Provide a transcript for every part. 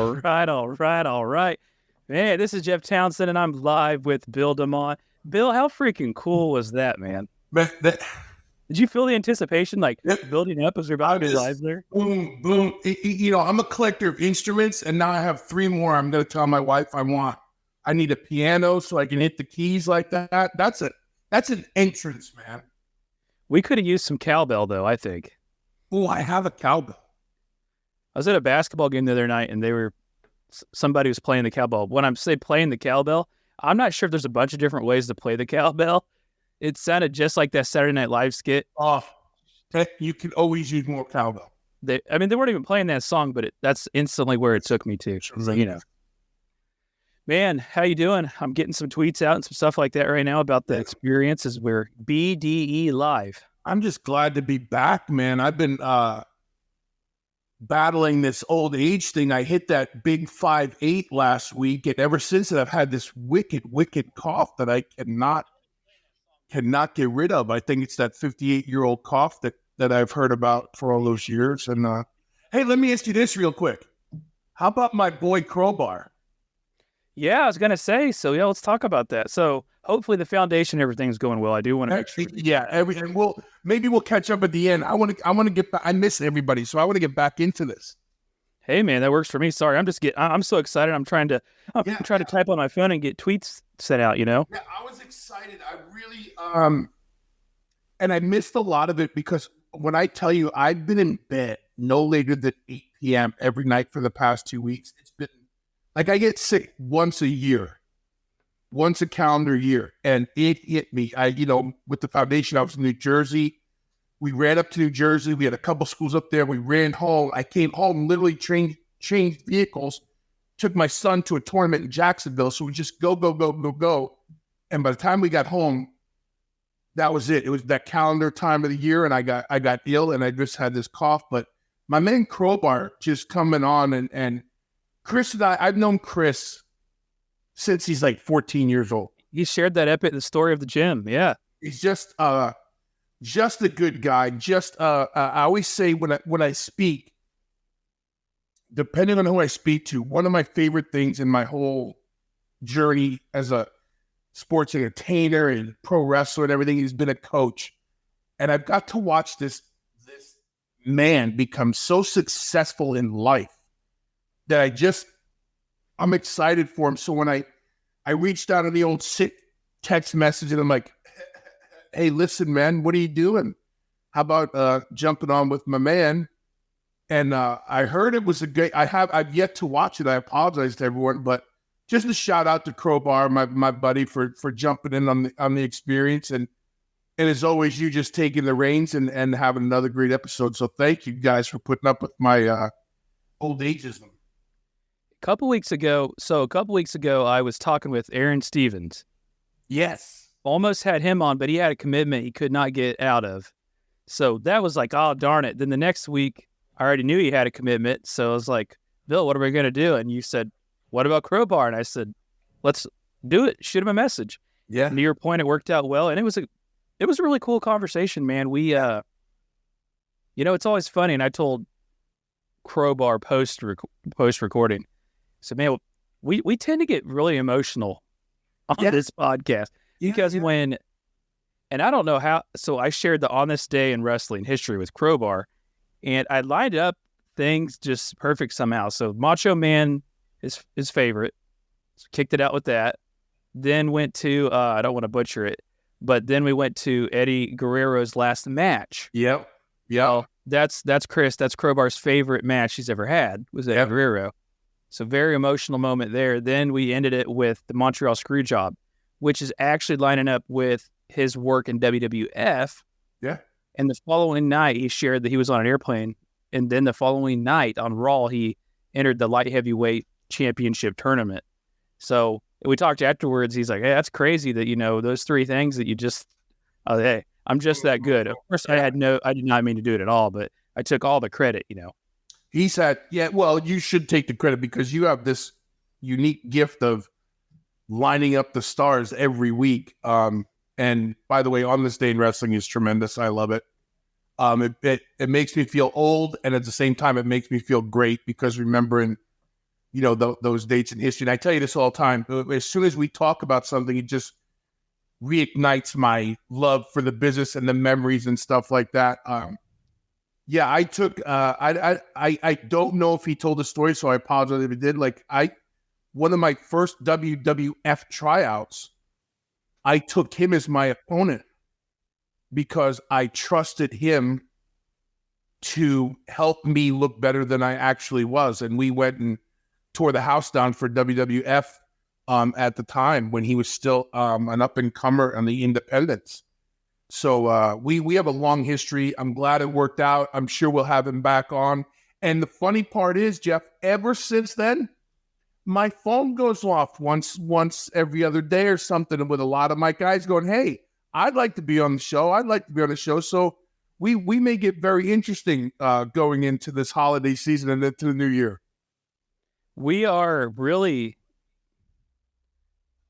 All right. Man, this is Jeff Townsend, and I'm live with Bill DeMott. Bill, how freaking cool was that, man? Did you feel the anticipation, building up as we're about to be live there? Boom, boom. I'm a collector of instruments, and now I have 3 more. I'm going to tell my wife I need a piano so I can hit the keys like that. That's an entrance, man. We could have used some cowbell, though, I think. Oh, I have a cowbell. I was at a basketball game the other night, and somebody was playing the cowbell. When I'm playing the cowbell, I'm not sure if there's a bunch of different ways to play the cowbell. It sounded just like that Saturday Night Live skit. Oh, you can always use more cowbell. They weren't even playing that song, but that's instantly where it took me to. Man, how you doing? I'm getting some tweets out and some stuff like that right now about the experiences. We're BDE Live. I'm just glad to be back, man. I've been battling this old age thing. I hit that big 5'8" last week, and ever since then, I've had this wicked cough that I cannot get rid of. I think it's that 58-year-old cough that I've heard about for all those years. And hey, let me ask you this real quick. How about my boy Crowbar? Yeah, I was going to say, so yeah, let's talk about that. So hopefully the foundation, everything's going well. I do want to make sure. Yeah, and maybe we'll catch up at the end. I want to get back. I miss everybody, so I want to get back into this. Hey man, that works for me. Sorry, I'm so excited. I'm trying to type on my phone and get tweets sent out, Yeah, I was excited. I really and I missed a lot of it because when I tell you I've been in bed no later than 8 p.m. every night for the past 2 weeks. It's been like I get sick once a calendar year, and it hit me. With the foundation, I was in New Jersey. We ran up to New Jersey. We had a couple schools up there. We ran home. I came home, literally changed vehicles, took my son to a tournament in Jacksonville. So we just go. And by the time we got home, that was it. It was that calendar time of the year, and I got ill, and I just had this cough. But my man Crowbar just coming on, and Chris and I've known Chris since he's like 14 years old. He shared that the story of the gym. Yeah. He's just a good guy. I always say when I speak, depending on who I speak to, one of my favorite things in my whole journey as a sports entertainer and pro wrestler and everything has been a coach. And I've got to watch this man become so successful in life that I'm excited for him. So when I reached out on the old text message, and I'm like, hey, listen, man, what are you doing? How about jumping on with my man? And I heard it was a great. I've yet to watch it. I apologize to everyone, but just a shout out to Crowbar, my buddy, for jumping in on the experience, and as always, you just taking the reins and having another great episode. So thank you guys for putting up with my old ageism. A couple weeks ago, I was talking with Aaron Stevens. Yes. Almost had him on, but he had a commitment he could not get out of. So that was like, oh, darn it. Then the next week, I already knew he had a commitment. So I was like, Bill, what are we going to do? And you said, what about Crowbar? And I said, let's do it. Shoot him a message. Yeah. And to your point, it worked out well. And it was a really cool conversation, man. We, it's always funny. And I told Crowbar post recording, so, man, we tend to get really emotional on this podcast because when, and I don't know how, so I shared the On This Day in Wrestling History with Crowbar, and I lined up things just perfect somehow. So Macho Man is his favorite, so kicked it out with that. Then went to, I don't want to butcher it, but then we went to Eddie Guerrero's last match. Yep. Well, that's Crowbar's favorite match he's ever had, was Eddie Guerrero. So very emotional moment there. Then we ended it with the Montreal Screwjob, which is actually lining up with his work in WWF. Yeah. And the following night, he shared that he was on an airplane. And then the following night on Raw, he entered the light heavyweight championship tournament. So we talked afterwards. He's like, hey, that's crazy that, those 3 things that you just, hey, I'm just that good. Of course, I did not mean to do it at all, but I took all the credit, He said, well, you should take the credit because you have this unique gift of lining up the stars every week. And by the way, On This Day in Wrestling is tremendous. I love it. It makes me feel old, and at the same time, it makes me feel great because remembering those dates in history. And I tell you this all the time. As soon as we talk about something, it just reignites my love for the business and the memories and stuff like that. Yeah, I took. I don't know if he told the story, so I apologize if he did. One of my first WWF tryouts, I took him as my opponent because I trusted him to help me look better than I actually was. And we went and tore the house down for WWF at the time when he was still an up-and-comer on the independents. So we have a long history. I'm glad it worked out. I'm sure we'll have him back on. And the funny part is, Jeff, ever since then, my phone goes off once every other day or something with a lot of my guys going, hey, I'd like to be on the show. I'd like to be on the show. So we may get very interesting going into this holiday season and into the new year. We are really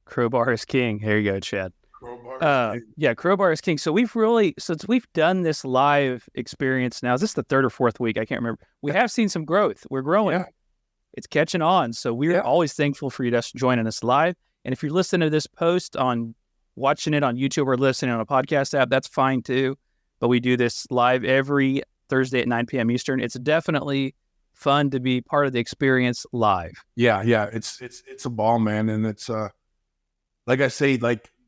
Crowbar is king. Here you go, Chad. Crowbar is king. So we've really, since we've done this live experience now, is this the third or fourth week? I can't remember. We have seen some growth. We're growing. Yeah. It's catching on. So we're always thankful for you joining us live. And if you're listening to this post watching it on YouTube or listening on a podcast app, that's fine too. But we do this live every Thursday at 9 p.m. Eastern. It's definitely fun to be part of the experience live. Yeah. It's a ball, man. And it's, like I say,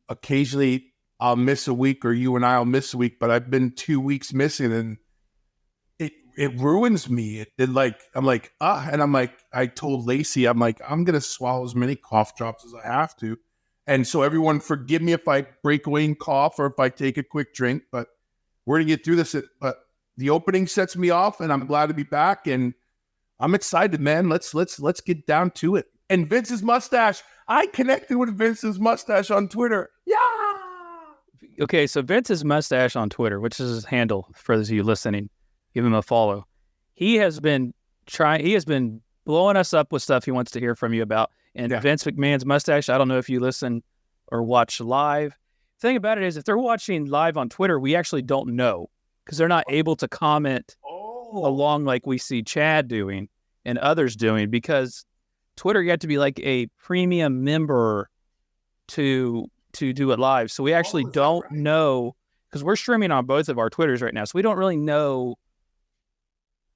occasionally I'll miss a week or you and I'll miss a week, but I've been 2 weeks missing and it ruins me. I told Lacey, I'm going to swallow as many cough drops as I have to. And so everyone forgive me if I break away and cough or if I take a quick drink, but we're going to get through this. But the opening sets me off and I'm glad to be back and I'm excited, man. Let's get down to it. And Vince's mustache. I connected with Vince's mustache on Twitter. Yeah. Okay, so Vince's mustache on Twitter, which is his handle for those of you listening, give him a follow. He has been blowing us up with stuff he wants to hear from you about. And Vince McMahon's mustache, I don't know if you listen or watch live. The thing about it is if they're watching live on Twitter, we actually don't know because they're not able to comment along like we see Chad doing and others doing because Twitter, you have to be like a premium member to do it live. So we actually don't know because we're streaming on both of our Twitters right now. So we don't really know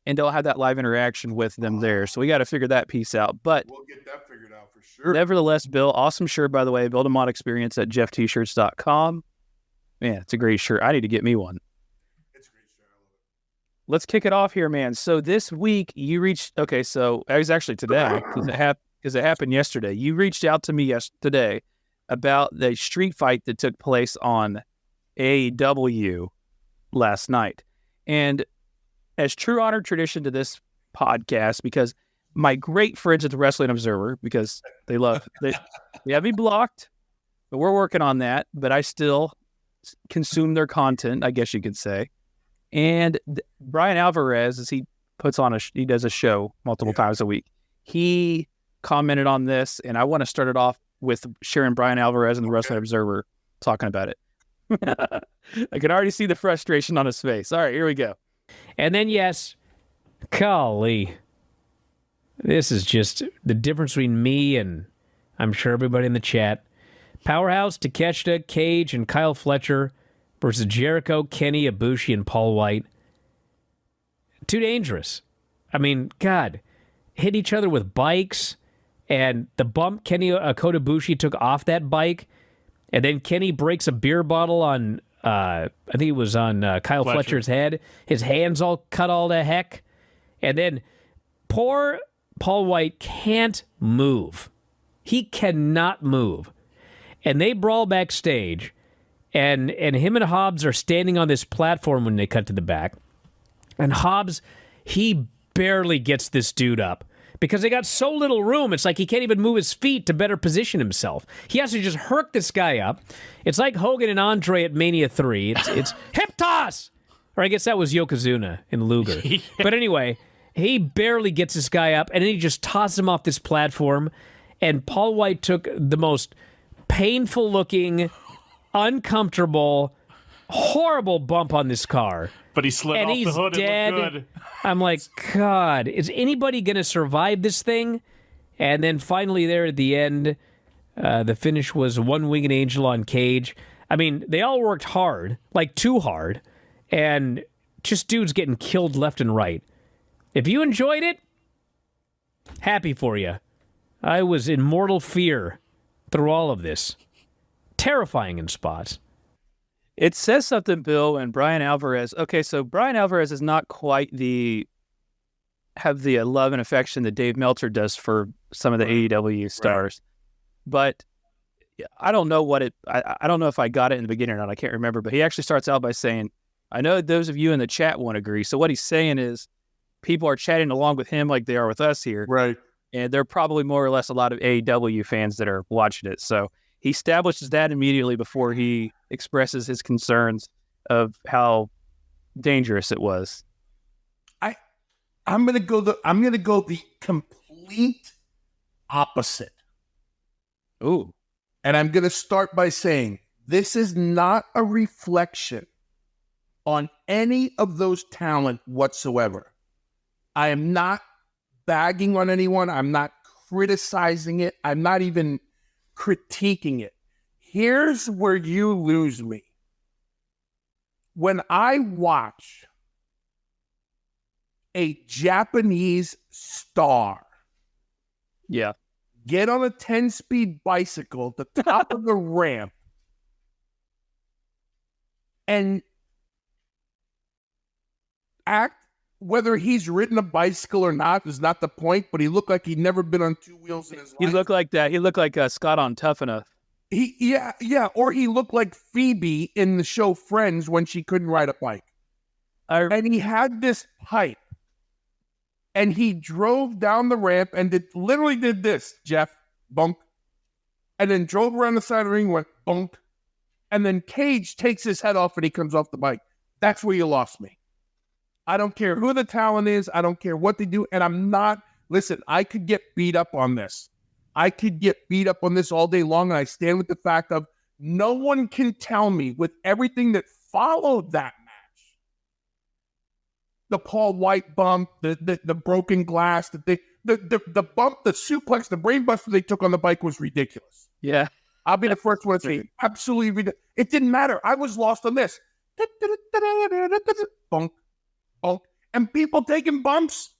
and don't have that live interaction with them there. So we got to figure that piece out. But we'll get that figured out for sure. Nevertheless, Bill, awesome shirt, by the way. Bill DeMott Experience at jefftshirts.com. Man, it's a great shirt. I need to get me one. It's a great shirt. I love it. Let's kick it off here, man. So this week you reached, so it was actually today because it happened yesterday. You reached out to me today about the street fight that took place on AEW last night. And as true honor tradition to this podcast, because my great friends at the Wrestling Observer, because they have me blocked, but we're working on that, but I still consume their content, I guess you could say. And Brian Alvarez, as he does a show multiple times a week, he commented on this, and I want to start it off with sharing Brian Alvarez and the Wrestling Observer talking about it. I can already see the frustration on his face. All right, here we go. And then, yes, golly, this is just the difference between me and I'm sure everybody in the chat. Powerhouse, Takeshita, Cage, and Kyle Fletcher versus Jericho, Kenny, Ibushi, and Paul White. Too dangerous. I mean, God, hit each other with bikes, and the bump Kenny Kota Ibushi took off that bike, and then Kenny breaks a beer bottle on, I think it was on Kyle Fletcher's head. His hands all cut all to heck. And then poor Paul White can't move. He cannot move. And they brawl backstage, and him and Hobbs are standing on this platform when they cut to the back. And Hobbs, he barely gets this dude up because they got so little room. It's like he can't even move his feet to better position himself. He has to just herk this guy up. It's like Hogan and Andre at Mania 3. It's hip toss! Or I guess that was Yokozuna in Luger. Yeah. But anyway, he barely gets this guy up, and then he just tosses him off this platform. And Paul White took the most painful-looking, uncomfortable, horrible bump on this car. But he slid off the hood dead. And looked good. I'm like, God, is anybody going to survive this thing? And then finally there at the end, the finish was One Winged Angel on Cage. I mean, they all worked hard, like too hard, and just dudes getting killed left and right. If you enjoyed it, happy for you. I was in mortal fear through all of this. Terrifying in spots. It says something, Bill, and Brian Alvarez. Okay, so Brian Alvarez is not quite have the love and affection that Dave Meltzer does for some of the AEW stars. But I don't know I don't know if I got it in the beginning or not. I can't remember. But he actually starts out by saying, I know those of you in the chat won't agree. So what he's saying is people are chatting along with him like they are with us here. Right. And they're probably more or less a lot of AEW fans that are watching it. So he establishes that immediately before he expresses his concerns of how dangerous it was. I'm gonna go the complete opposite. Ooh. And I'm gonna start by saying this is not a reflection on any of those talent whatsoever. I am not bagging on anyone. I'm not criticizing it. I'm not even critiquing it. Here's where you lose me. When I watch a Japanese star get on a 10-speed bicycle at the top of the ramp and act, whether he's ridden a bicycle or not is not the point, but he looked like he'd never been on two wheels in his life. He looked like that. He looked like Scott on Tough Enough. Or he looked like Phoebe in the show Friends when she couldn't ride a bike. And he had this pipe. And he drove down the ramp and literally did this, Jeff, bunk. And then drove around the side of the ring, went bunk. And then Cage takes his head off and he comes off the bike. That's where you lost me. I don't care who the talent is. I don't care what they do. And I'm not, listen, I could get beat up on this. I could get beat up on this all day long. And I stand with the fact of no one can tell me with everything that followed that match. The Paul White bump, the broken glass, the bump, the suplex, the brain buster they took on the bike was ridiculous. Yeah. I'll be the first one to say absolutely ridiculous. It didn't matter. I was lost on this. Bunk, bunk. And people taking bumps.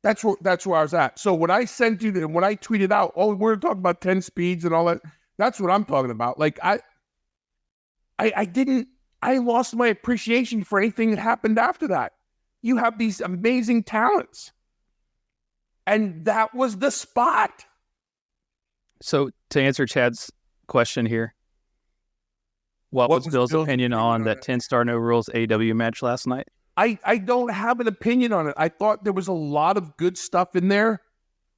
That's where I was at. So when I sent you, when I tweeted out, oh, we're talking about 10 speeds and all that, that's what I'm talking about. Like I lost my appreciation for anything that happened after that. You have these amazing talents. And that was the spot. So to answer Chad's question here, what was Bill's opinion on that 10-star no rules AEW match last night? I don't have an opinion on it. I thought there was a lot of good stuff in there.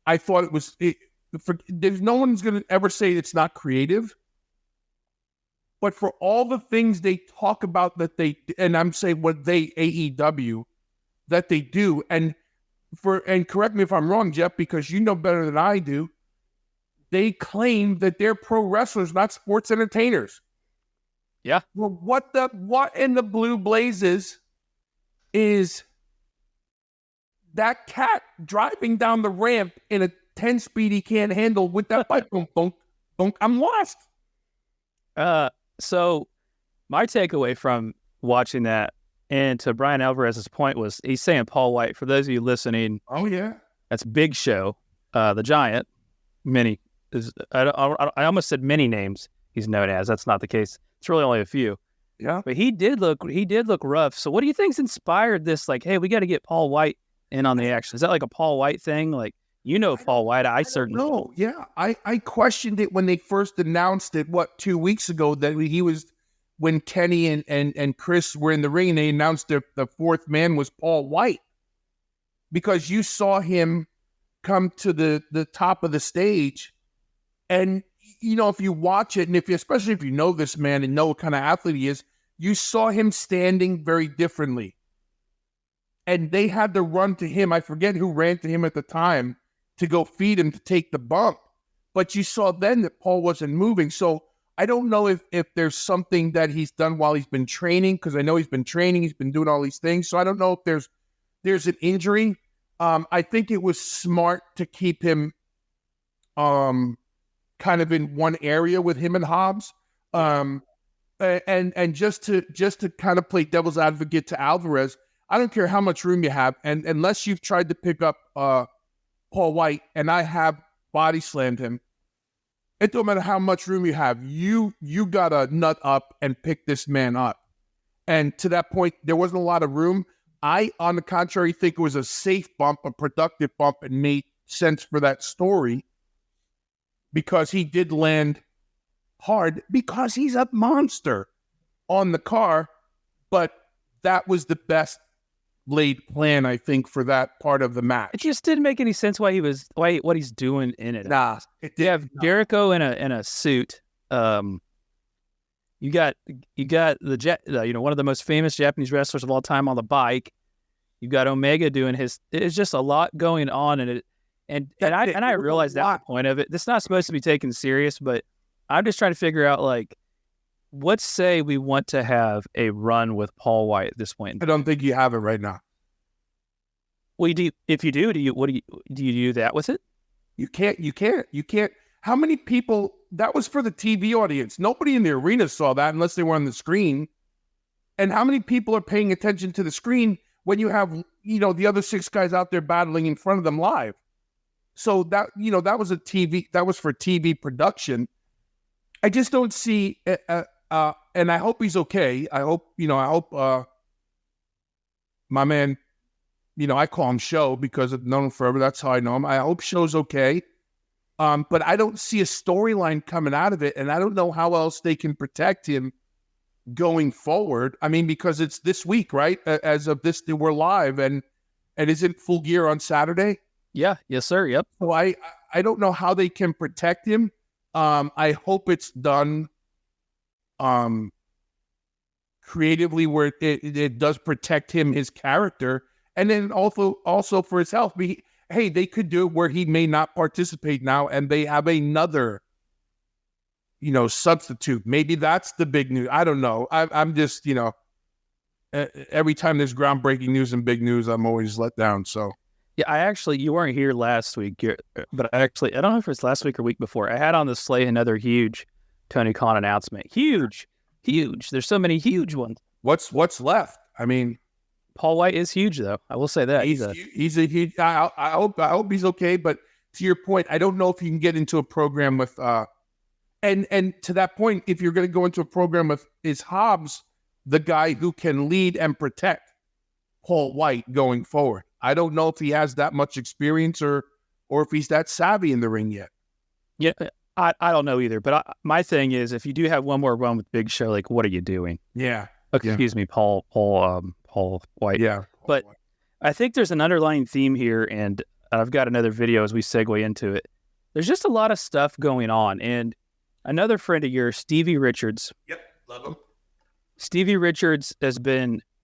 I thought there's no one's going to ever say it's not creative. But for all the things they talk about and I'm saying what AEW, that they do, and correct me if I'm wrong, Jeff, because you know better than I do, they claim that they're pro wrestlers, not sports entertainers. Yeah. Well, what in the blue blazes is that cat driving down the ramp in a 10-speed he can't handle with that bike? Boom, boom, boom. I'm lost. So my takeaway from watching that, and to Brian Alvarez's point, was he's saying Paul White. For those of you listening, oh yeah, that's Big Show, the Giant. I almost said many names he's known as. That's not the case. It's really only a few. Yeah, but he did look rough. So what do you think's inspired this? Like, hey, we got to get Paul White in on the action. Is that like a Paul White thing? Like, Paul White. I certainly know. Yeah, I questioned it when they first announced it. 2 weeks ago that he was, when Kenny and Chris were in the ring and they announced the fourth man was Paul White, because you saw him come to the top of the stage, and if you watch it, and especially if you know this man and know what kind of athlete he is, you saw him standing very differently. And they had to run to him. I forget who ran to him at the time to go feed him to take the bump. But you saw then that Paul wasn't moving. So I don't know if there's something that he's done while he's been training, because I know he's been training, he's been doing all these things. So I don't know if there's an injury. I think it was smart to keep him kind of in one area with him and Hobbs. And just to kind of play devil's advocate to Alvarez, I don't care how much room you have, and unless you've tried to pick up Paul White, and I have body slammed him, it don't matter how much room you have, you gotta nut up and pick this man up. And to that point, there wasn't a lot of room. I, on the contrary, think it was a safe bump, a productive bump, and made sense for that story because he did land hard because he's a monster on the car. But that was the best laid plan, I think, for that part of the match. It just didn't make any sense what he's doing in it. Nah, it did. You have Jericho in a suit. You got one of the most famous Japanese wrestlers of all time on the bike. You got Omega doing his. It's just a lot going on in it, and I realize that's the point of it. This is not supposed to be taken serious, but I'm just trying to figure out, like, let's say we want to have a run with Paul White at this point. I don't think you have it right now. Well, if you do, do you do that with it? You can't. How many people? That was for the TV audience. Nobody in the arena saw that unless they were on the screen. And how many people are paying attention to the screen when you have, the other 6 guys out there battling in front of them live? So that was that was for TV production. I just don't see, and I hope he's okay. I hope my man, I call him Show because I've known him forever. That's how I know him. I hope Show's okay. But I don't see a storyline coming out of it, and I don't know how else they can protect him going forward. I mean, because it's this week, right? As of this, we're live, and isn't Full Gear on Saturday? Yeah. Yes, sir. Yep. So I don't know how they can protect him. I hope it's done creatively where it does protect him, his character, and then also for his health. Hey, they could do it where he may not participate now, and they have another, substitute. Maybe that's the big news. I don't know. I'm just, every time there's groundbreaking news and big news, I'm always let down. So. Yeah, you weren't here last week, but I don't know if it was last week or week before. I had on the slate another huge Tony Khan announcement. Huge. There's so many huge ones. What's left? I mean, Paul White is huge, though. I will say that he's a huge. I hope he's okay. But to your point, I don't know if you can get into a program with and to that point, if you're going to go into a program with, is Hobbs the guy who can lead and protect Paul White going forward? I don't know if he has that much experience or if he's that savvy in the ring yet. Yeah, I don't know either. But my thing is, if you do have one more run with Big Show, like, what are you doing? Yeah. Excuse me, Paul White. Yeah. But I think there's an underlying theme here, and I've got another video as we segue into it. There's just a lot of stuff going on. And another friend of yours, Stevie Richards. Yep, love him. Stevie Richards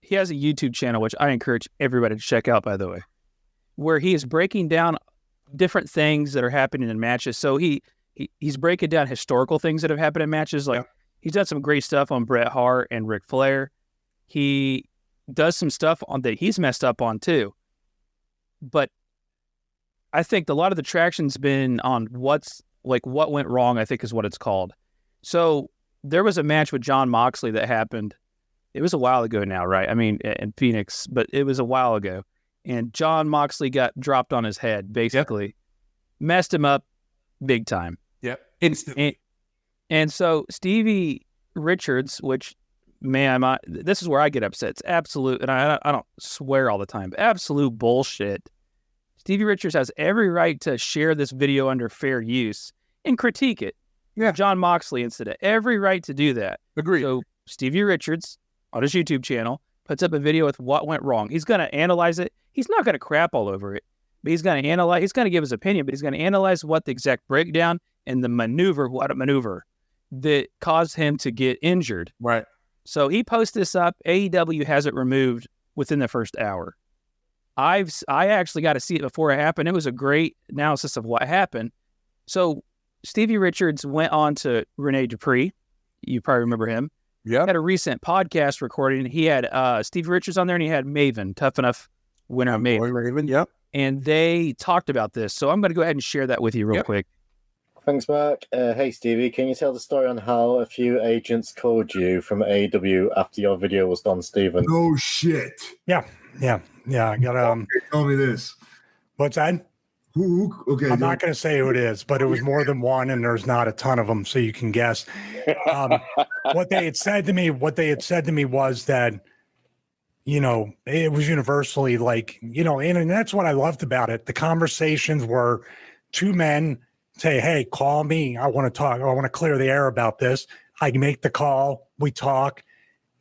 he has a YouTube channel, which I encourage everybody to check out, by the way, where he is breaking down different things that are happening in matches. So he's breaking down historical things that have happened in matches. Like, he's done some great stuff on Bret Hart and Ric Flair. He does some stuff on that he's messed up on too. But I think a lot of the traction's been on what went wrong, I think is what it's called. So there was a match with Jon Moxley that happened. It was a while ago now, right? I mean, in Phoenix, but it was a while ago. And Jon Moxley got dropped on his head, basically. Messed him up big time. Yep, instantly. And so Stevie Richards, which, man, this is where I get upset. It's absolute, and I don't swear all the time, but absolute bullshit. Stevie Richards has every right to share this video under fair use and critique it. Yeah. Jon Moxley incident. Every right to do that. Agreed. So Stevie Richards on his YouTube channel puts up a video with what went wrong. He's going to analyze it. He's not going to crap all over it, but he's going to analyze. He's going to give his opinion, but he's going to analyze what the exact breakdown and the maneuver that caused him to get injured. Right. So he posts this up. AEW has it removed within the first hour. I actually got to see it before it happened. It was a great analysis of what happened. So Stevie Richards went on to Rene Dupree. You probably remember him. Yeah. Had a recent podcast recording. He had Stevie Richards on there, and he had Maven, Tough Enough winner Maven. Raven, yep. and they talked about this. So I'm going to go ahead and share that with you real quick. Thanks, Mark. Hey, Stevie, can you tell the story on how a few agents called you from AEW after your video was done, Steven? No shit. Yeah. I got Tell me this. What's that? Who? Okay. I'm not going to say who it is, but it was more than one, and there's not a ton of them, so you can guess. What they had said to me was that, it was universally like, and that's what I loved about it. The conversations were two men say, hey, call me. I want to talk. I want to clear the air about this. I make the call. We talk.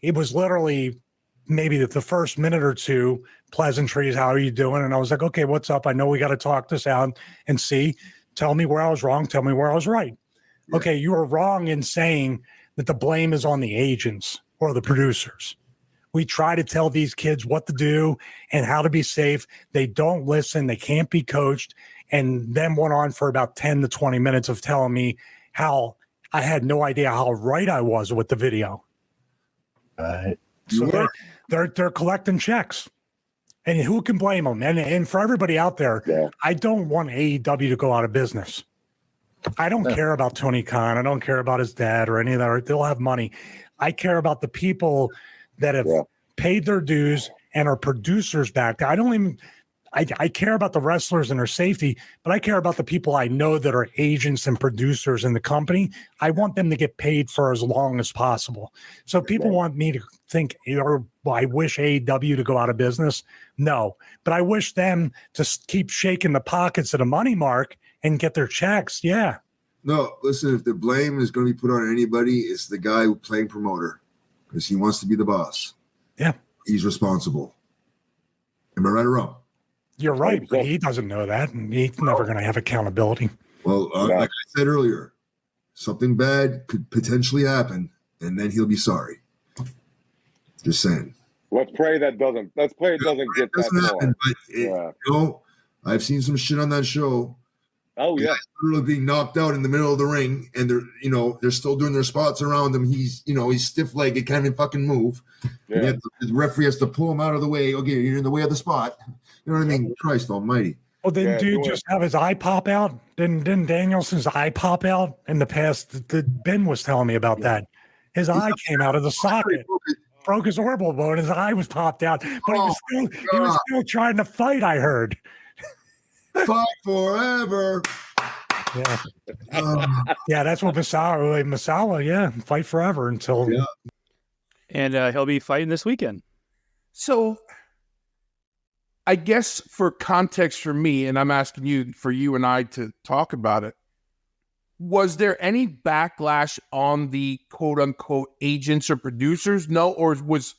It was literally maybe the first minute or two, pleasantries. How are you doing? And I was like, okay, what's up? I know we got to talk this out and see. Tell me where I was wrong. Tell me where I was right. Yeah. Okay, you were wrong in saying that the blame is on the agents or the producers. We try to tell these kids what to do and how to be safe. They don't listen. They can't be coached. And then went on for about 10 to 20 minutes of telling me how I had no idea how right I was with the video. So they're collecting checks. And who can blame them? And for everybody out there, I don't want AEW to go out of business. I don't care about Tony Khan. I don't care about his dad or any of that. They'll have money. I care about the people that have paid their dues and are producers back there. I care about the wrestlers and their safety, but I care about the people I know that are agents and producers in the company. I want them to get paid for as long as possible. So people want me to think, or I wish AEW to go out of business. No, but I wish them to keep shaking the pockets of the money mark and get their checks. Yeah. No, listen, if the blame is going to be put on anybody, it's the guy who's playing promoter because he wants to be the boss. Yeah. He's responsible. Am I right or wrong? You're right, but he doesn't know that, and he's never going to have accountability. Well, like I said earlier, something bad could potentially happen, and then he'll be sorry. Just saying. Let's pray it doesn't get that far. But I've seen some shit on that show. Oh yeah, literally being knocked out in the middle of the ring, and they're still doing their spots around him. He's stiff-legged, can't even fucking move. Yeah. The referee has to pull him out of the way. Okay, you're in the way of the spot. You know what I mean? Christ Almighty. Well, didn't dude just have his eye pop out? Didn't Danielson's eye pop out in the past? Ben was telling me about that. His eye came out of the socket. Broke his orbital bone. His eye was popped out, but he was still trying to fight. I heard. Fight forever. Yeah, yeah, that's what Masala, fight forever until. Yeah. And he'll be fighting this weekend. So, I guess for context for me, and I'm asking you and I to talk about it. Was there any backlash on the quote unquote agents or producers? No, or was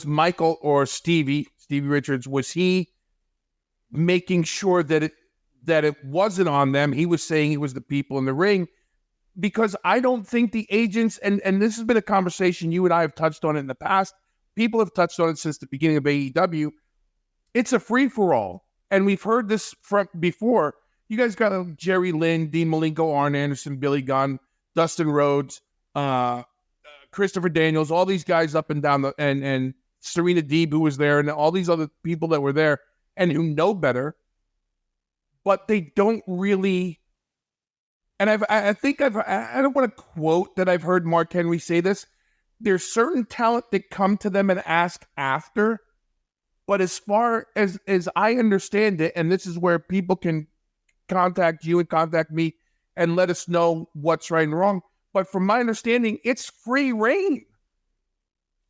Michael or Stevie Richards, was he making sure that it wasn't on them? He was saying it was the people in the ring, because I don't think the agents, and this has been a conversation you and I have touched on it in the past. People have touched on it since the beginning of AEW. It's a free-for-all, and we've heard this before. You guys got Jerry Lynn, Dean Malenko, Arn Anderson, Billy Gunn, Dustin Rhodes, Christopher Daniels, all these guys up and down and Serena Deeb, who was there, and all these other people that were there and who know better, but they don't really. And I don't want to quote that I've heard Mark Henry say this. There's certain talent that come to them and ask after, but as far as I understand it, and this is where people can contact you and contact me and let us know what's right and wrong. But from my understanding, it's free reign.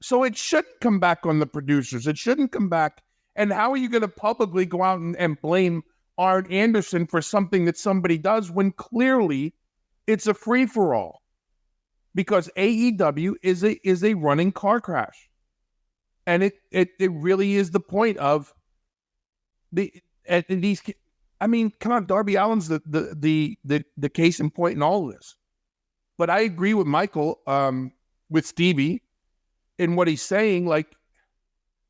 So it shouldn't come back on the producers. It shouldn't come back. And how are you going to publicly go out and blame Arn Anderson for something that somebody does when clearly it's a free-for-all? Because AEW is a running car crash. And it really is the point of these. I mean, come on, Darby Allin's the case in point in all of this. But I agree with Michael, with Stevie, in what he's saying. Like,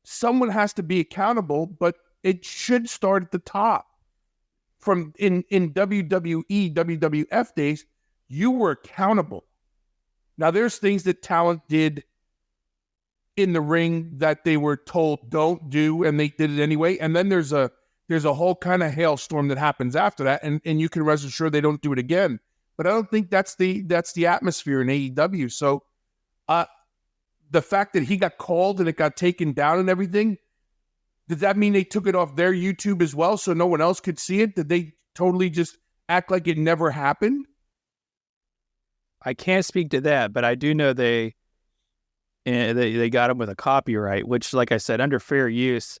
someone has to be accountable, but it should start at the top. From in WWE, WWF days, you were accountable. Now, there's things that talent did in the ring that they were told don't do, and they did it anyway. And then there's a there's a whole kind of hailstorm that happens after that, and you can rest assured they don't do it again. But I don't think that's the atmosphere in AEW. So the fact that he got called and it got taken down and everything, does that mean they took it off their YouTube as well so no one else could see it? Did they totally just act like it never happened? I can't speak to that, but I do know they got him with a copyright, which, like I said, under fair use.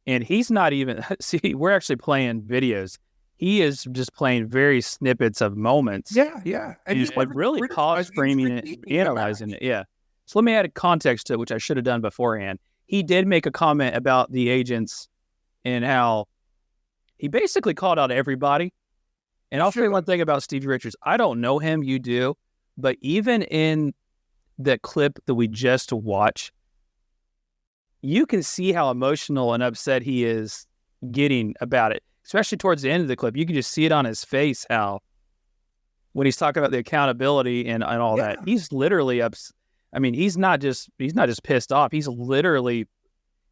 And he's not even, see, we're actually playing videos. He is just playing very snippets of moments. Yeah. And he's like really pause framing it, analyzing it. Yeah. So let me add a context to it, which I should have done beforehand. He did make a comment about the agents and how he basically called out everybody. And I'll say one thing about Stevie Richards. I don't know him, you do. But even in the clip that we just watched, you can see how emotional and upset he is getting about it, especially towards the end of the clip. You can just see it on his face, how when he's talking about the accountability and all that, he's literally I mean, he's not just pissed off. He's literally,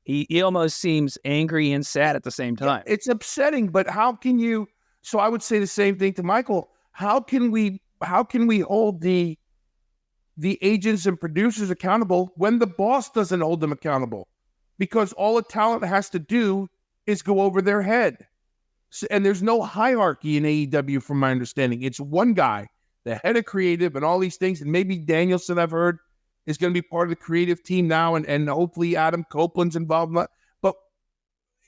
he almost seems angry and sad at the same time. Yeah, it's upsetting, but how can you, so I would say the same thing to Michael. How can we hold the agents and producers accountable when the boss doesn't hold them accountable? Because all the talent has to do is go over their head. So, and there's no hierarchy in AEW from my understanding. It's one guy, the head of creative and all these things. And maybe Danielson, I've heard, is going to be part of the creative team now. And hopefully Adam Copeland's involved. But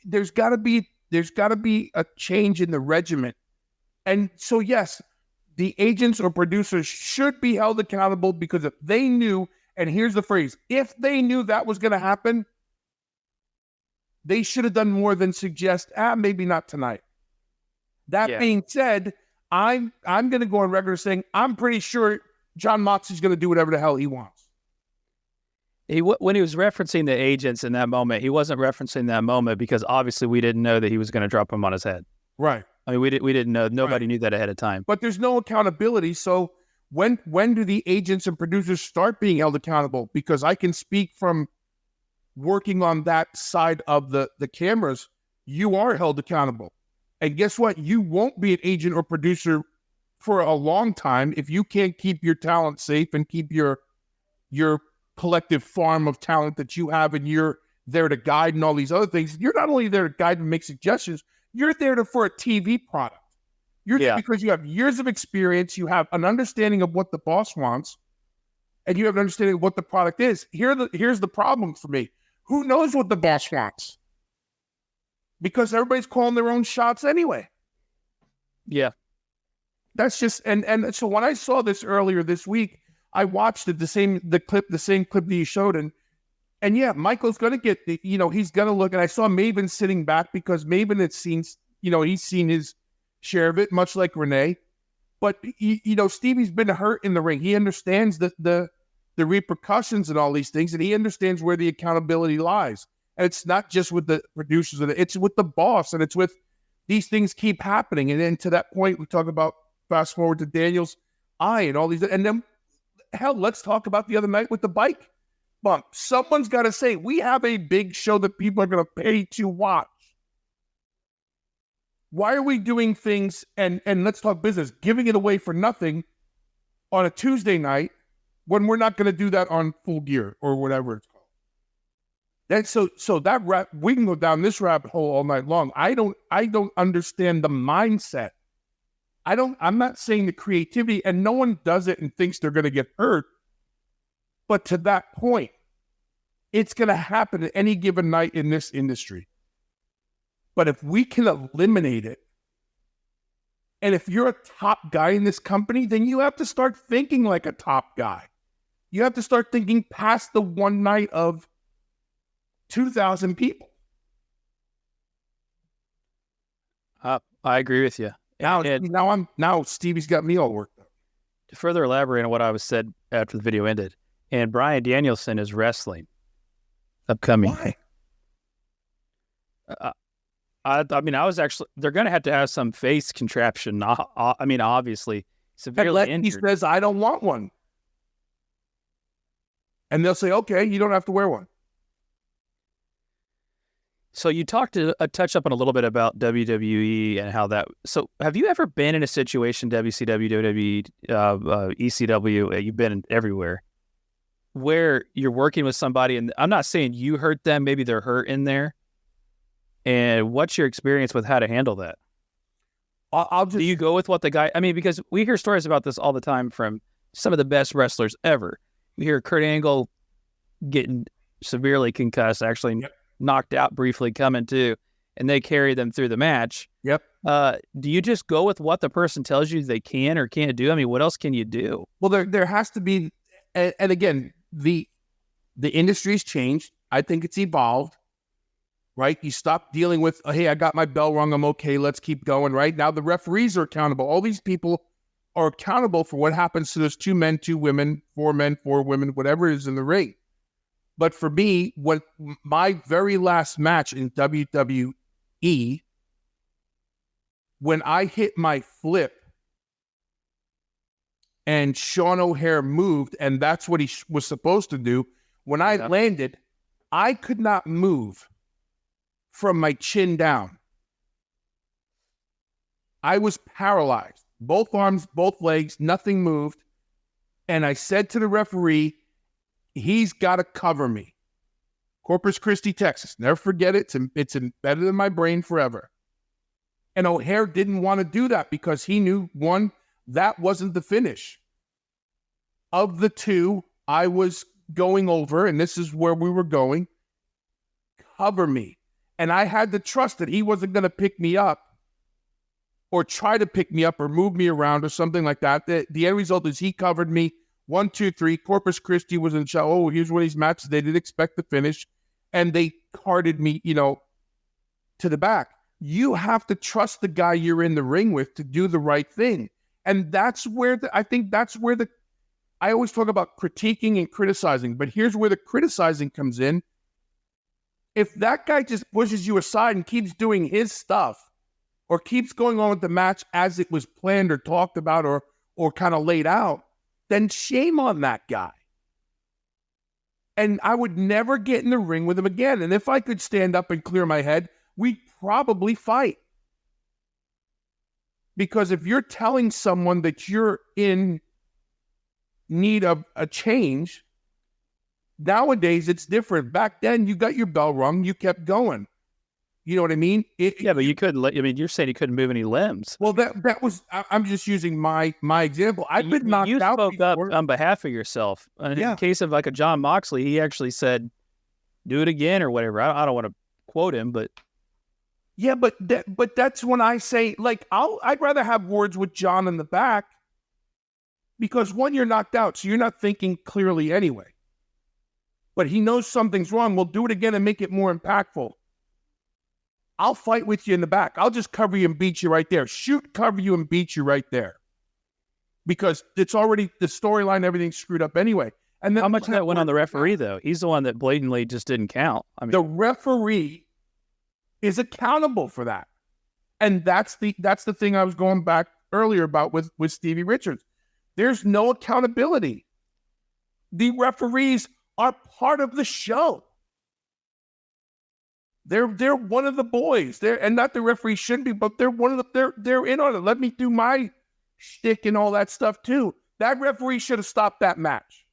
there's got to be a change in the regiment. And so, yes, the agents or producers should be held accountable, because if they knew, and here's the phrase, if they knew that was going to happen, they should have done more than suggest, maybe not tonight. That being said, I'm going to go on record saying I'm pretty sure John Moxley's going to do whatever the hell he wants. When he was referencing the agents in that moment, he wasn't referencing that moment because obviously we didn't know that he was going to drop him on his head. Right. I mean, we didn't know. Nobody knew that ahead of time. But there's no accountability. So when do the agents and producers start being held accountable? Because I can speak from working on that side of the cameras. You are held accountable. And guess what? You won't be an agent or producer for a long time if you can't keep your talent safe and keep your collective farm of talent that you have, and you're there to guide and all these other things. You're not only there to guide and make suggestions, you're there for a TV product. You're there because you have years of experience, you have an understanding of what the boss wants, and you have an understanding of what the product is. Here's the problem for me. Who knows what the boss wants? Because everybody's calling their own shots anyway. Yeah. That's just, and so when I saw this earlier this week, I watched it, the same clip that you showed, and yeah, Michael's going to get he's going to look, and I saw Maven sitting back because Maven had seen, he's seen his share of it, much like Renee. But Stevie's been hurt in the ring. He understands the repercussions and all these things, and he understands where the accountability lies. And it's not just with the producers, it's with the boss, and it's with these things keep happening. And then to that point, we talk about fast forward to Daniel's eye and all these, and then hell, let's talk about the other night with the bike bump. Someone's got to say, we have a big show that people are going to pay to watch. Why are we doing things, and let's talk business, giving it away for nothing on a Tuesday night when we're not going to do that on Full Gear or whatever it's called? That's so that we can go down this rabbit hole all night long. I don't understand the mindset. I'm not saying the creativity, and no one does it and thinks they're going to get hurt. But to that point, it's going to happen at any given night in this industry. But if we can eliminate it, and if you're a top guy in this company, then you have to start thinking like a top guy. You have to start thinking past the one night of 2,000 people. I agree with you. Now Stevie's got me all worked up. To further elaborate on what I was said after the video ended, and Bryan Danielson is wrestling upcoming. Why? I mean, they're going to have some face contraption. I mean, obviously, severely injured. He says, I don't want one. And they'll say, okay, you don't have to wear one. So you talked to touch up on a little bit about WWE and how that. So have you ever been in a situation, WCW, WWE, ECW? You've been everywhere, where you're working with somebody, and I'm not saying you hurt them. Maybe they're hurt in there. And what's your experience with how to handle that? I'll just. Do you go with what the guy? I mean, because we hear stories about this all the time from some of the best wrestlers ever. You hear Kurt Angle getting severely concussed, actually. Yep. Knocked out briefly coming to, and they carry them through the match. Yep. Do you just go with what the person tells you they can or can't do? I mean, what else can you do? Well, there has to be, and again, the industry's changed. I think it's evolved, right? You stop dealing with, hey, I got my bell rung, I'm okay, let's keep going, right? Now the referees are accountable. All these people are accountable for what happens to those 2 men, 2 women, 4 men, 4 women, whatever it is in the ring. But for me, when my very last match in WWE, when I hit my flip and Sean O'Haire moved, and that's what he was supposed to do, when I landed, I could not move from my chin down. I was paralyzed. Both arms, both legs, nothing moved. And I said to the referee, he's got to cover me. Corpus Christi, Texas. Never forget it. It's embedded in my brain forever. And O'Haire didn't want to do that because he knew, one, that wasn't the finish. Of the 2, I was going over, and this is where we were going, cover me. And I had to trust that he wasn't going to pick me up or try to pick me up or move me around or something like that. The end result is he covered me. 1, 2, 3. Corpus Christi was in show. Oh, here's one of these matches. They didn't expect the finish, and they carted me, to the back. You have to trust the guy you're in the ring with to do the right thing, and that's where I always talk about critiquing and criticizing, but here's where the criticizing comes in. If that guy just pushes you aside and keeps doing his stuff, or keeps going on with the match as it was planned or talked about or kind of laid out, then shame on that guy. And I would never get in the ring with him again. And if I could stand up and clear my head, we'd probably fight. Because if you're telling someone that you're in need of a change, nowadays it's different. Back then, you got your bell rung, you kept going. You know what I mean? But you couldn't. I mean, you're saying you couldn't move any limbs. Well, that was. I'm just using my example. I've been knocked out. You spoke up on behalf of yourself. In the case of like a John Moxley, he actually said, "Do it again" or whatever. I don't want to quote him, but yeah, but that's when I say, like, I'd rather have words with John in the back because one, you're knocked out, so you're not thinking clearly anyway. But he knows something's wrong. We'll do it again and make it more impactful. I'll fight with you in the back. I'll just cover you and beat you right there. Shoot, cover you, and beat you right there. Because it's already, the storyline, everything's screwed up anyway. And then how much of that went on the referee, though? He's the one that blatantly just didn't count. I mean, the referee is accountable for that. And that's the thing I was going back earlier about with Stevie Richards. There's no accountability. The referees are part of the show. They're one of the boys. And not the referee shouldn't be, but they're one of they're in on it. Let me do my shtick and all that stuff too. That referee should have stopped that match,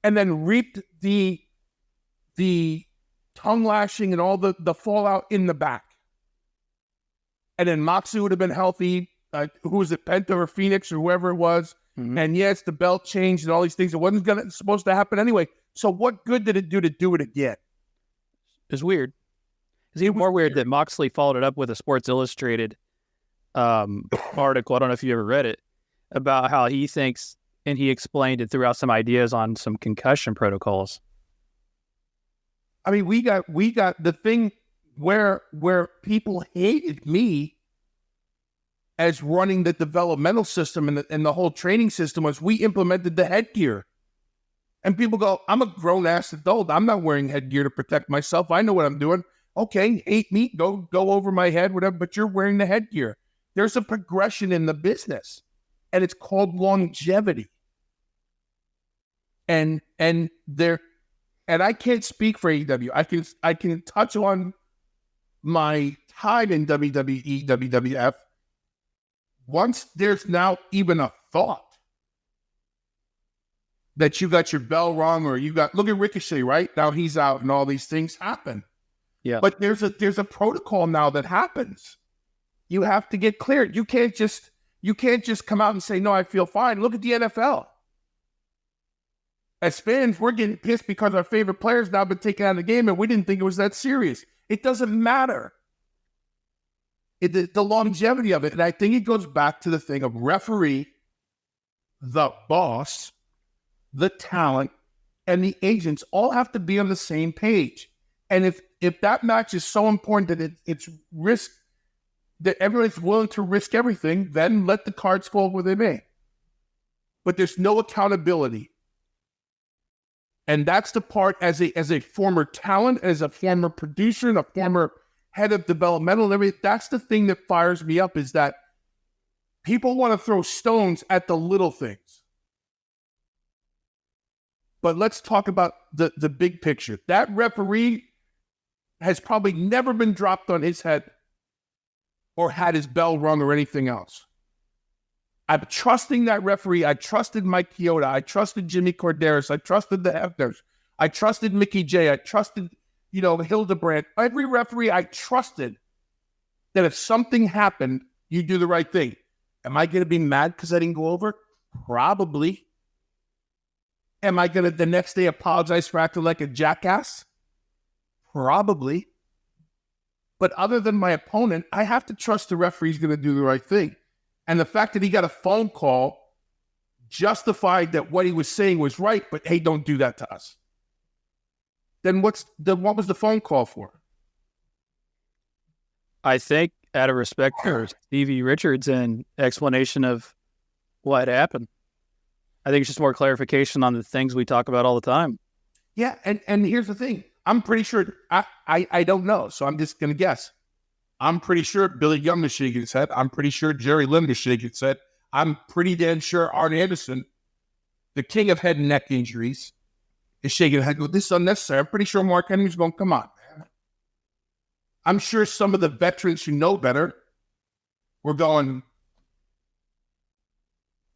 and then reaped the tongue lashing and all the fallout in the back. And then Moxley would have been healthy. Who was it, Penta or Phoenix or whoever it was? Mm-hmm. And yes, the belt changed and all these things. It wasn't supposed to happen anyway. So what good did it do to do it again? It's weird. It's even more weird that Moxley followed it up with a Sports Illustrated article. I don't know if you ever read it, about how he thinks, and he explained it, throughout some ideas on some concussion protocols. I mean, we got the thing where people hated me as running the developmental system and the whole training system was we implemented the headgear. And people go, I'm a grown-ass adult. I'm not wearing headgear to protect myself. I know what I'm doing. Okay, hate me, go over my head, whatever, but you're wearing the headgear. There's a progression in the business, and it's called longevity. And and I can't speak for AEW. I can touch on my time in WWE, WWF. Once there's now even a thought that you got your bell rung, or look at Ricochet, right? Now he's out and all these things happen. Yeah. But there's a protocol now that happens. You have to get cleared. You can't just come out and say, no, I feel fine. Look at the NFL. As fans, we're getting pissed because our favorite players now been taken out of the game and we didn't think it was that serious. It doesn't matter. The longevity of it. And I think it goes back to the thing of referee, the boss, the talent, and the agents all have to be on the same page. And if that match is so important that it's risk, that everyone's willing to risk everything, then let the cards fall where they may. But there's no accountability. And that's the part as a former talent, as a former producer, and a former head of developmental and everything, that's the thing that fires me up, is that people want to throw stones at the little things. But let's talk about the big picture. That referee has probably never been dropped on his head or had his bell rung or anything else. I'm trusting that referee. I trusted Mike Chioda. I trusted Jimmy Corderas. I trusted the Hefners. I trusted Mickey J. I trusted, Hildebrandt. Every referee I trusted that if something happened, you do the right thing. Am I going to be mad because I didn't go over? Probably. Am I going to the next day apologize for acting like a jackass? Probably. But other than my opponent, I have to trust the referee's going to do the right thing. And the fact that he got a phone call justified that what he was saying was right, but hey, don't do that to us. Then what was the phone call for? I think out of respect for Stevie Richards and explanation of what happened. I think it's just more clarification on the things we talk about all the time. Yeah, and here's the thing. I'm pretty sure, I don't know, so I'm just going to guess. I'm pretty sure Billy Young is shaking his head. I'm pretty sure Jerry Lynn is shaking his head. I'm pretty damn sure Arn Anderson, the king of head and neck injuries, is shaking his head. This is unnecessary. I'm pretty sure Mark Henry's going, come on, man. I'm sure some of the veterans who know better were going,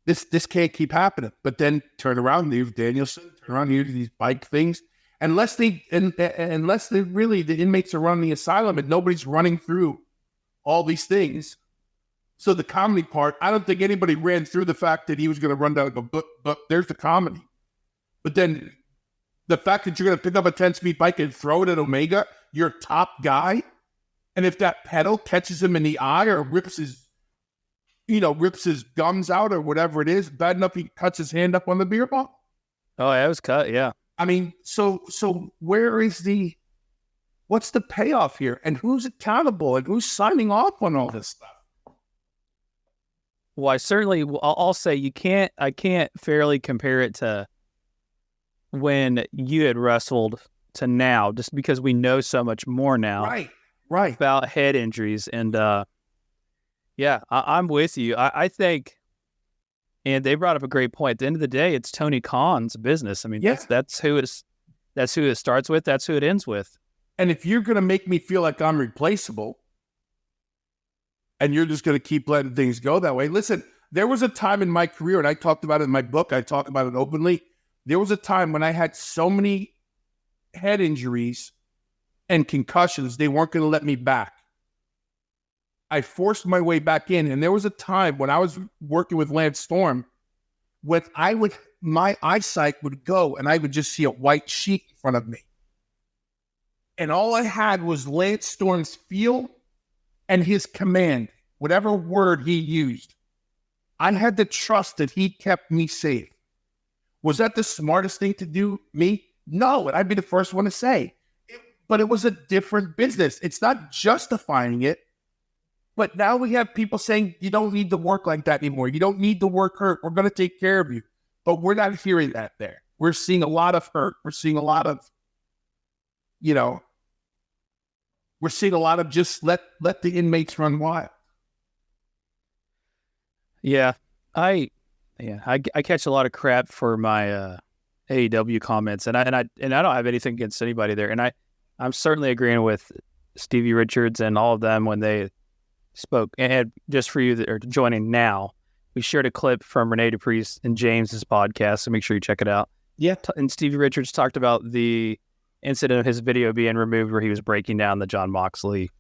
this can't keep happening. But then turn around, leave Danielson, turn around, use these bike things. Unless the inmates are running the asylum and nobody's running through all these things. So the comedy part, I don't think anybody ran through the fact that he was going to run down and go, but there's the comedy. But then the fact that you're going to pick up a 10-speed bike and throw it at Omega, your top guy, and if that pedal catches him in the eye or rips his gums out or whatever it is, bad enough he cuts his hand up on the beer bottle. Oh, yeah, it was cut, yeah. I mean, so what's the payoff here? And who's accountable? And who's signing off on all this stuff? Well, I'll say I can't fairly compare it to when you had wrestled to now, just because we know so much more now. Right. About head injuries. And yeah, I'm with you. I think, and they brought up a great point. At the end of the day, it's Tony Khan's business. I mean, yeah. that's who it starts with. That's who it ends with. And if you're going to make me feel like I'm replaceable and you're just going to keep letting things go that way, listen, there was a time in my career, and I talked about it in my book, I talk about it openly. There was a time when I had so many head injuries and concussions, they weren't going to let me back. I forced my way back in. And there was a time when I was working with Lance Storm when my eyesight would go and I would just see a white sheet in front of me. And all I had was Lance Storm's feel and his command, whatever word he used. I had to trust that he kept me safe. Was that the smartest thing to do, me? No, and I'd be the first one to say. But it was a different business. It's not justifying it. But now we have people saying, you don't need to work like that anymore. You don't need to work hurt. We're going to take care of you. But we're not hearing that there. We're seeing a lot of hurt. We're seeing a lot of, we're seeing a lot of just let the inmates run wild. Yeah. I catch a lot of crap for my AEW comments, and I don't have anything against anybody there, and I'm certainly agreeing with Stevie Richards and all of them when they spoke. And just for you that are joining now, we shared a clip from Renee DePriest and James's podcast, so make sure you check it out. Yeah, and Stevie Richards talked about the incident of his video being removed where he was breaking down the Jon Moxley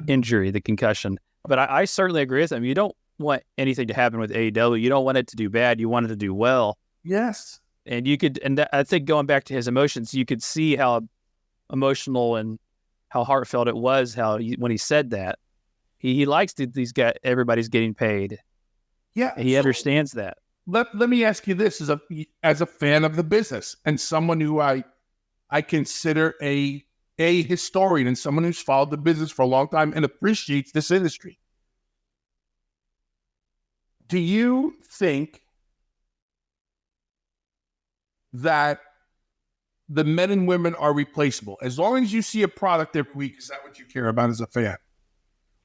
injury, the concussion. But I certainly agree with him. You don't want anything to happen with AEW. You don't want it to do bad. You want it to do well. Yes. And I think going back to his emotions, you could see how emotional and how heartfelt it was when he said that. He likes these guys, everybody's getting paid. Yeah. He understands that. Let me ask you this as a fan of the business and someone who I consider a historian and someone who's followed the business for a long time and appreciates this industry. Do you think that the men and women are replaceable? As long as you see a product every week, is that what you care about as a fan?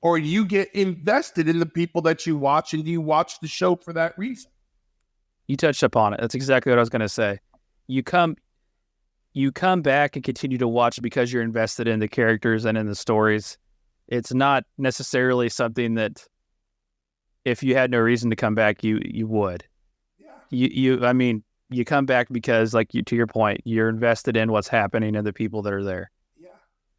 Or you get invested in the people that you watch, and do you watch the show for that reason? You touched upon it. That's exactly what I was going to say. You come back and continue to watch because you're invested in the characters and in the stories. It's not necessarily something that if you had no reason to come back, you would. Yeah. You come back because, to your point, you're invested in what's happening and the people that are there. Yeah.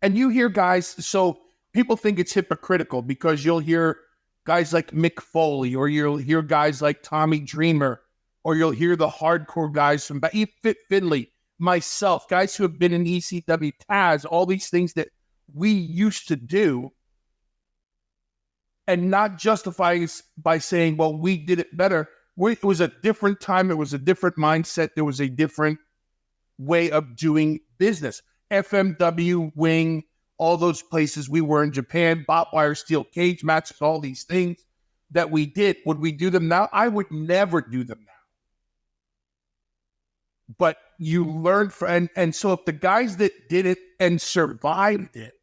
And you hear guys, so people think it's hypocritical because you'll hear guys like Mick Foley, or you'll hear guys like Tommy Dreamer, or you'll hear the hardcore guys from Fit Finley, myself, guys who have been in ECW, Taz, all these things that we used to do, and not justifying it by saying, well, we did it better. It was a different time. It was a different mindset. There was a different way of doing business. FMW, Wing, all those places we were in Japan, bot wire, steel cage matches, all these things that we did. Would we do them now? I would never do them now. But you learn and so if the guys that did it and survived it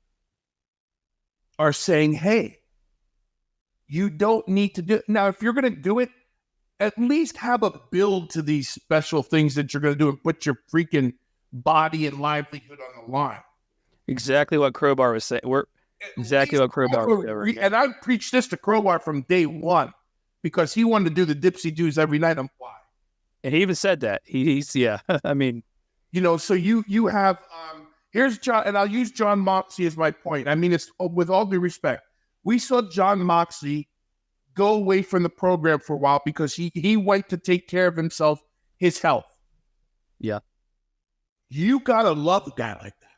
are saying, hey, you don't need to do it. Now, if you're going to do it, at least have a build to these special things that you're going to do and put your freaking body and livelihood on the line. Exactly what Crowbar was saying. Exactly what Crowbar was saying. And I preached this to Crowbar from day one because he wanted to do the Dipsy Doos every night. I'm why. And he even said that. He's yeah. I mean, so you have here's John, and I'll use Jon Moxley as my point. I mean, it's with all due respect. We saw Jon Moxley go away from the program for a while because he went to take care of himself, his health. Yeah. You gotta love a guy like that.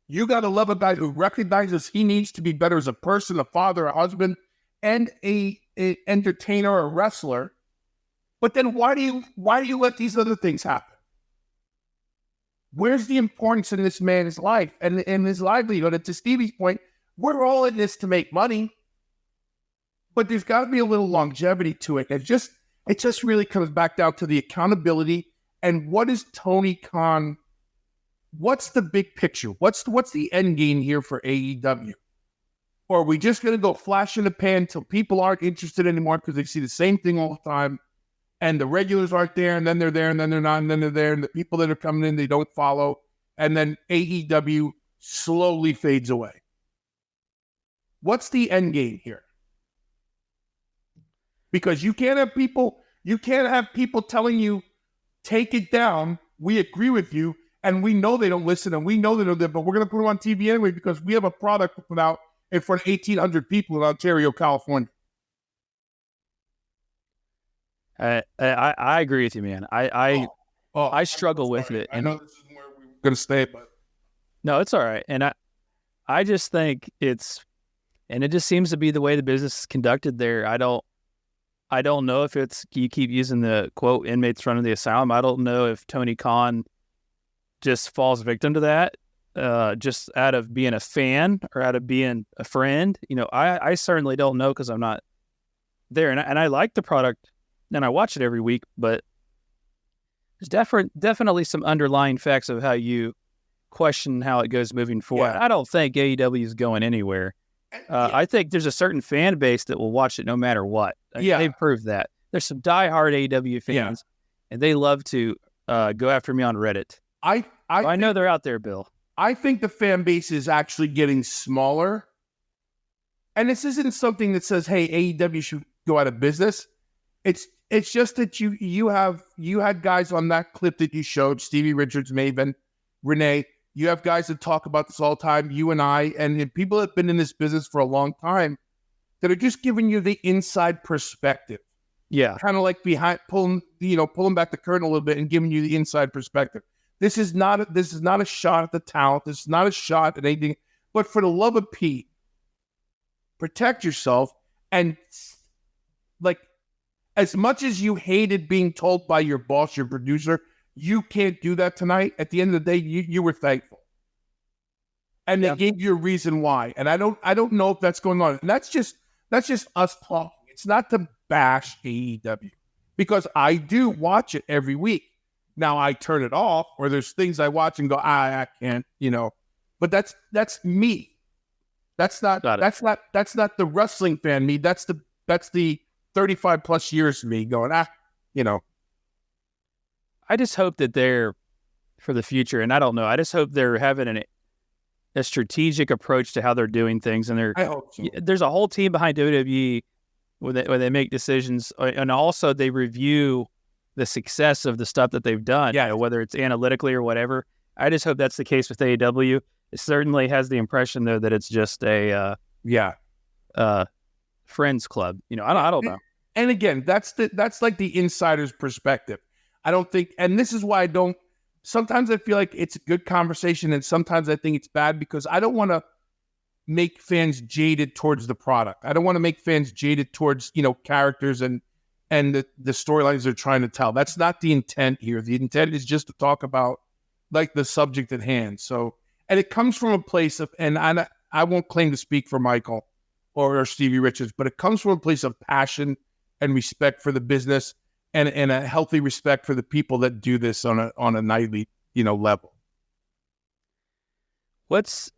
You gotta love a guy who recognizes he needs to be better as a person, a father, a husband, and a entertainer or a wrestler. But then why do you let these other things happen? Where's the importance in this man's life and his livelihood? And to Stevie's point, we're all in this to make money, but there's got to be a little longevity to it. It just really comes back down to the accountability and what is Tony Khan? What's the big picture? What's the end game here for AEW? Or are we just going to go flash in the pan until people aren't interested anymore because they see the same thing all the time? And the regulars aren't there, and then they're there, and then they're not, and then they're there, and the people that are coming in, they don't follow. And then AEW slowly fades away. What's the end game here? Because you can't have people telling you, take it down, we agree with you, and we know they don't listen, and we know they don't do it, but we're going to put them on TV anyway because we have a product to put out in front of 1,800 people in Ontario, California. I agree with you, man. I struggle with it. I know this is where we're going to stay, but no, it's all right. And I just think it just seems to be the way the business is conducted there. I don't know if you keep using the quote inmates running the asylum. I don't know if Tony Khan just falls victim to that, just out of being a fan or out of being a friend. I certainly don't know because I'm not there, and I like the product. And I watch it every week, but there's definitely some underlying facts of how you question how it goes moving forward. Yeah. I don't think AEW is going anywhere. I think there's a certain fan base that will watch it no matter what. Yeah. They've proved that. There's some diehard AEW fans, and they love to go after me on Reddit. I know they're out there, Bill. I think the fan base is actually getting smaller. And this isn't something that says, hey, AEW should go out of business. It's just that you had guys on that clip that you showed, Stevie Richards, Maven, Renee. You have guys that talk about this all the time, you and I, and people that have been in this business for a long time that are just giving you the inside perspective. Yeah. Kind of like pulling back the curtain a little bit and giving you the inside perspective. This is not a shot at the talent. This is not a shot at anything. But for the love of Pete, protect yourself. And like, as much as you hated being told by your boss, your producer, you can't do that tonight. At the end of the day, you were thankful. And they gave you a reason why. And I don't know if that's going on. And that's just us talking. It's not to bash AEW, because I do watch it every week. Now I turn it off, or there's things I watch and go, I can't, but that's me. That's not the wrestling fan me. That's the 35 plus years me going, I just hope that they're for the future. And I don't know. I just hope they're having a strategic approach to how they're doing things. And I hope so. There's a whole team behind WWE when they make decisions, and also they review the success of the stuff that they've done, whether it's analytically or whatever. I just hope that's the case with AEW. It certainly has the impression, though, that it's just a friends club. I don't know. And again, that's like the insider's perspective. I don't think, and this is why I don't. Sometimes I feel like it's a good conversation, and sometimes I think it's bad, because I don't want to make fans jaded towards the product. I don't want to make fans jaded towards characters and the storylines they're trying to tell. That's not the intent here. The intent is just to talk about like the subject at hand. So, and it comes from a place of, and I won't claim to speak for Michael or Stevie Richards, but it comes from a place of passion and respect for the business, and a healthy respect for the people that do this on a nightly level. What's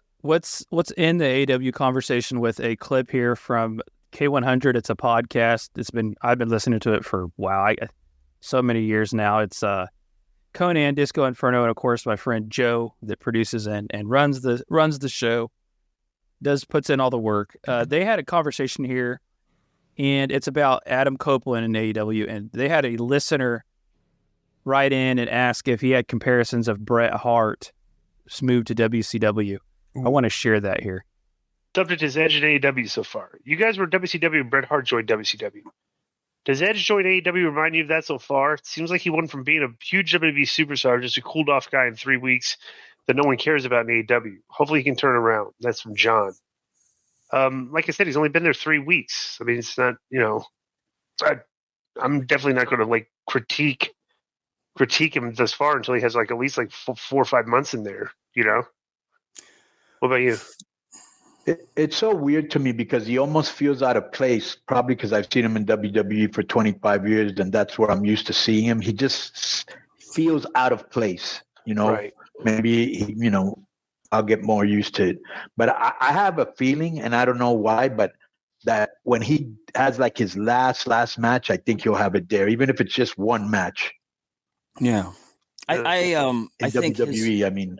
in the AEW conversation with a clip here from K100? It's a podcast. I've been listening to it for so many years now. It's Conan, Disco Inferno, and of course my friend Joe that produces and runs the show. Puts in all the work. They had a conversation here, and it's about Adam Copeland and AEW, and they had a listener write in and ask if he had comparisons of Bret Hart's move to WCW. I want to share that here. Subject is Edge and AEW so far. You guys were WCW and Bret Hart joined WCW. Does Edge join AEW remind you of that so far? It seems like he went from being a huge WWE superstar, just a cooled off guy in 3 weeks that no one cares about in AEW. Hopefully he can turn around. That's from John. Like I said, he's only been there 3 weeks. I mean, it's not, I'm definitely not going to critique him thus far until he has at least 4 or 5 months in there, What about you? It's so weird to me because he almost feels out of place, probably because I've seen him in WWE for 25 years, and that's where I'm used to seeing him. He just feels out of place, Right. Maybe, I'll get more used to it. But I have a feeling, and I don't know why, but that when he has his last match, I think he'll have it there, even if it's just one match. Yeah. I think WWE,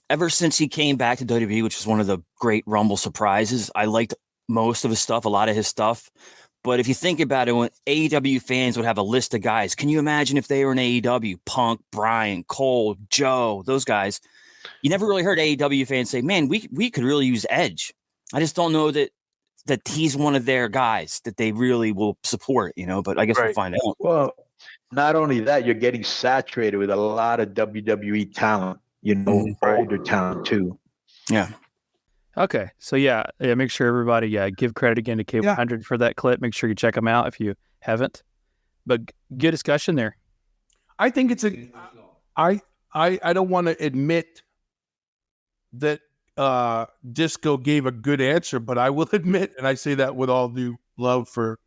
ever since he came back to WWE, which was one of the great Rumble surprises, I liked most of his stuff, a lot of his stuff. But if you think about it, when AEW fans would have a list of guys, can you imagine if they were in AEW? Punk, Bryan, Cole, Joe, those guys. You never really heard AEW fans say, man, we could really use Edge. I just don't know that he's one of their guys that they really will support, but I guess we'll find out. Well, not only that, you're getting saturated with a lot of WWE talent, older talent too. Yeah. Okay. So make sure everybody give credit again to K100 for that clip. Make sure you check them out if you haven't. But good discussion there. I think it's I don't want to admit that Disco gave a good answer, but I will admit, and I say that with all due love for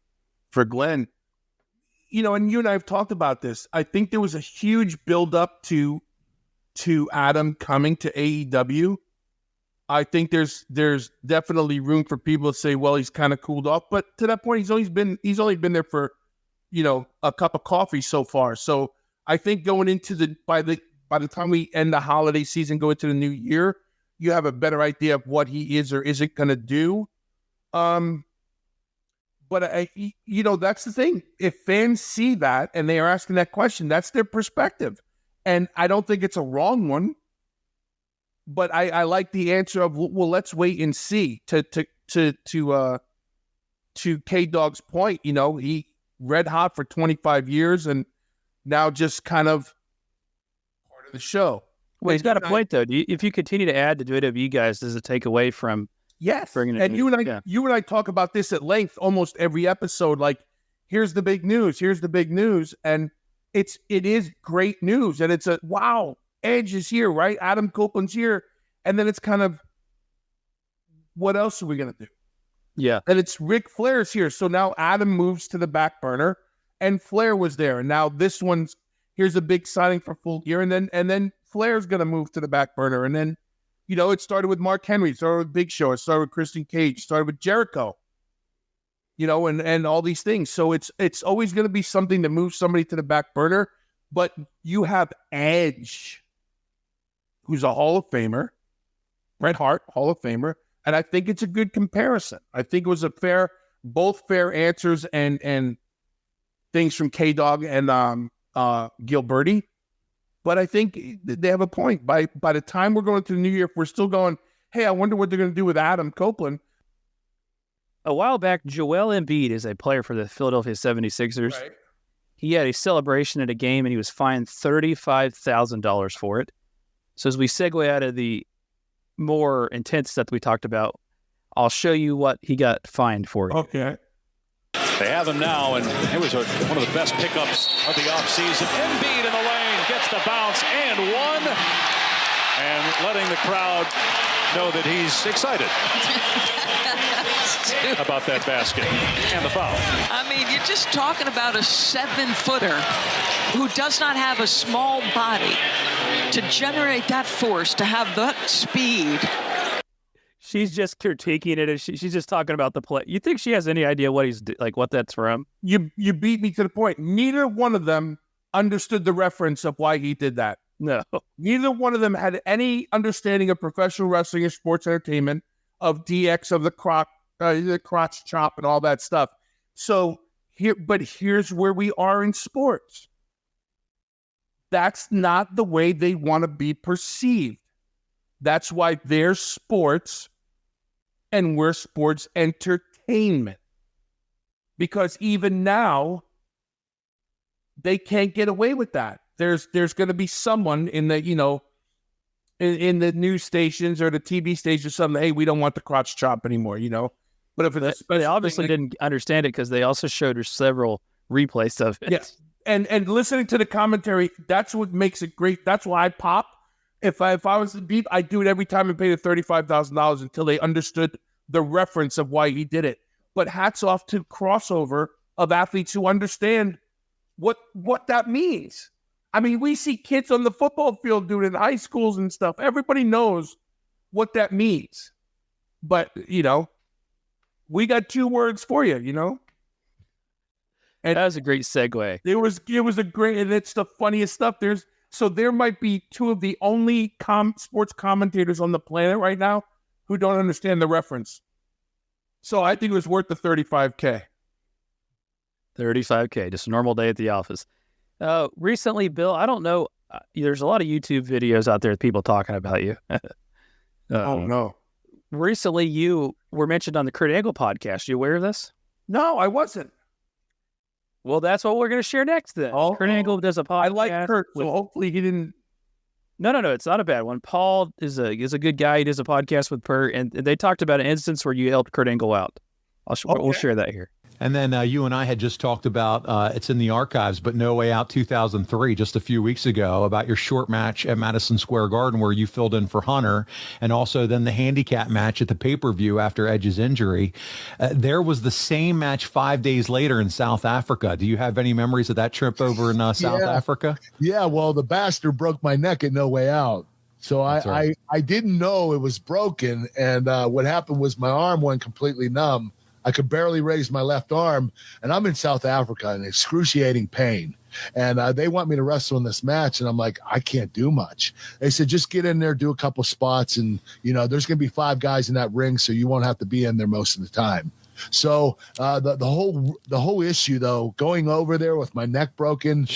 Glenn, and you and I have talked about this. I think there was a huge buildup to Adam coming to AEW. I think there's definitely room for people to say, well, he's kind of cooled off, but to that point, he's only been there for, a cup of coffee so far. So I think going into by the time we end the holiday season, go into the new year, you have a better idea of what he is or isn't going to do. But that's the thing. If fans see that and they are asking that question, that's their perspective. And I don't think it's a wrong one. But I like the answer of, well, let's wait and see. To K-Dog's point, he red hot for 25 years and now just kind of part of the show. Well, he's got a point, though. If you continue to add to WWE guys, does it take away from... Yes, and you and I talk about this at length almost every episode. Like, here's the big news. Here's the big news, and it is great news, and it's wow. Edge is here, right? Adam Copeland's here, and then it's kind of, what else are we gonna do? Yeah, and it's Ric Flair's here, so now Adam moves to the back burner, and Flair was there, and now here's a big signing for Full Gear, and then Flair's gonna move to the back burner, and then. It started with Mark Henry, it started with Big Show, it started with Christian Cage, it started with Jericho, and all these things. So it's always going to be something to move somebody to the back burner. But you have Edge, who's a Hall of Famer, Bret Hart, Hall of Famer, and I think it's a good comparison. I think it was both fair answers and things from K-Dog and Gilberti. But I think they have a point. By the time we're going to the new year, if we're still going, hey, I wonder what they're going to do with Adam Copeland. A while back, Joel Embiid is a player for the Philadelphia 76ers. Right. He had a celebration at a game, and he was fined $35,000 for it. So as we segue out of the more intense stuff we talked about, I'll show you what he got fined for. Okay. They have him now, and it was one of the best pickups of the offseason. Embiid in the lane, gets the bounce and one, and letting the crowd know that he's excited about that basket and the foul. I mean, you're just talking about a 7-footer who does not have a small body to generate that force, to have that speed. She's just critiquing it, and she's just talking about the play. You think she has any idea what what that's from? You beat me to the point. Neither one of them understood the reference of why he did that. No. Neither one of them had any understanding of professional wrestling or sports entertainment, of DX, of the crotch chop and all that stuff. So here's where we are in sports. That's not the way they want to be perceived. That's why they're sports and we're sports entertainment. Because even now, they can't get away with that. There's going to be someone in the, in the news stations or the TV stations or something, hey, we don't want the crotch chop anymore, But if it's they obviously didn't understand it because they also showed her several replays of it. Yes. And listening to the commentary, that's what makes it great. That's why I pop. If I was to beep, I'd do it every time and pay the $35,000 until they understood the reference of why he did it. But hats off to crossover of athletes who understand what that means. I mean, we see kids on the football field doing it in high schools and stuff. Everybody knows what that means. But, we got two words for you, And that was a great segue. It was a great, and it's the funniest stuff. There might be two of the only sports commentators on the planet right now who don't understand the reference. So I think it was worth the $35K. $35K, just a normal day at the office. Recently, Bill, I don't know. There's a lot of YouTube videos out there with people talking about you. Oh, no. Recently, you were mentioned on the Kurt Angle podcast. You aware of this? No, I wasn't. Well, that's what we're going to share next then. Kurt Angle does a podcast. I like Kurt, so hopefully he didn't. No, it's not a bad one. Paul is a good guy. He does a podcast with Kurt, and they talked about an instance where you helped Kurt Angle out. We'll share that here. And then you and I had just talked about, it's in the archives, but No Way Out 2003, just a few weeks ago, about your short match at Madison Square Garden where you filled in for Hunter, and also then the handicap match at the pay-per-view after Edge's injury. There was the same match 5 days later in South Africa. Do you have any memories of that trip over in South Africa? Yeah, well, the bastard broke my neck at No Way Out. So I didn't know it was broken, and what happened was my arm went completely numb. I could barely raise my left arm, and I'm in South Africa in excruciating pain. And they want me to wrestle in this match, and I'm like, I can't do much. They said, just get in there, do a couple spots, and, there's going to be 5 guys in that ring, so you won't have to be in there most of the time. So the whole issue, though, going over there with my neck broken,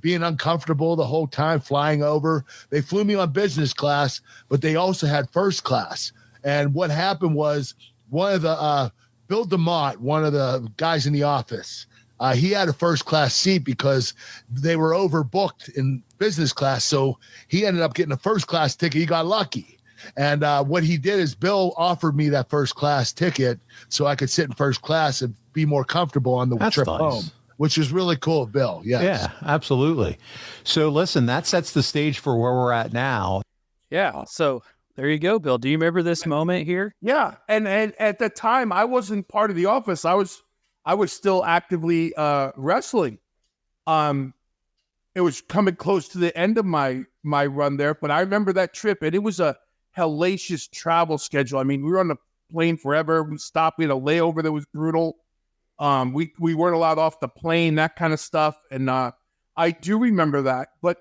being uncomfortable the whole time, flying over, they flew me on business class, but they also had first class. And what happened was one of the Bill DeMott, one of the guys in the office, he had a first class seat because they were overbooked in business class. So he ended up getting a first class ticket. He got lucky. And what he did is Bill offered me that first class ticket so I could sit in first class and be more comfortable on the trip home, which is really cool of Bill. Yes. Yeah, absolutely. So listen, that sets the stage for where we're at now. Yeah. So there you go, Bill. Do you remember this moment here? Yeah. And at the time, I wasn't part of the office. I was still actively wrestling. It was coming close to the end of my run there, but I remember that trip, and it was a hellacious travel schedule. I mean, we were on the plane forever. We stopped. We had a layover that was brutal. We weren't allowed off the plane, that kind of stuff. And I do remember that. But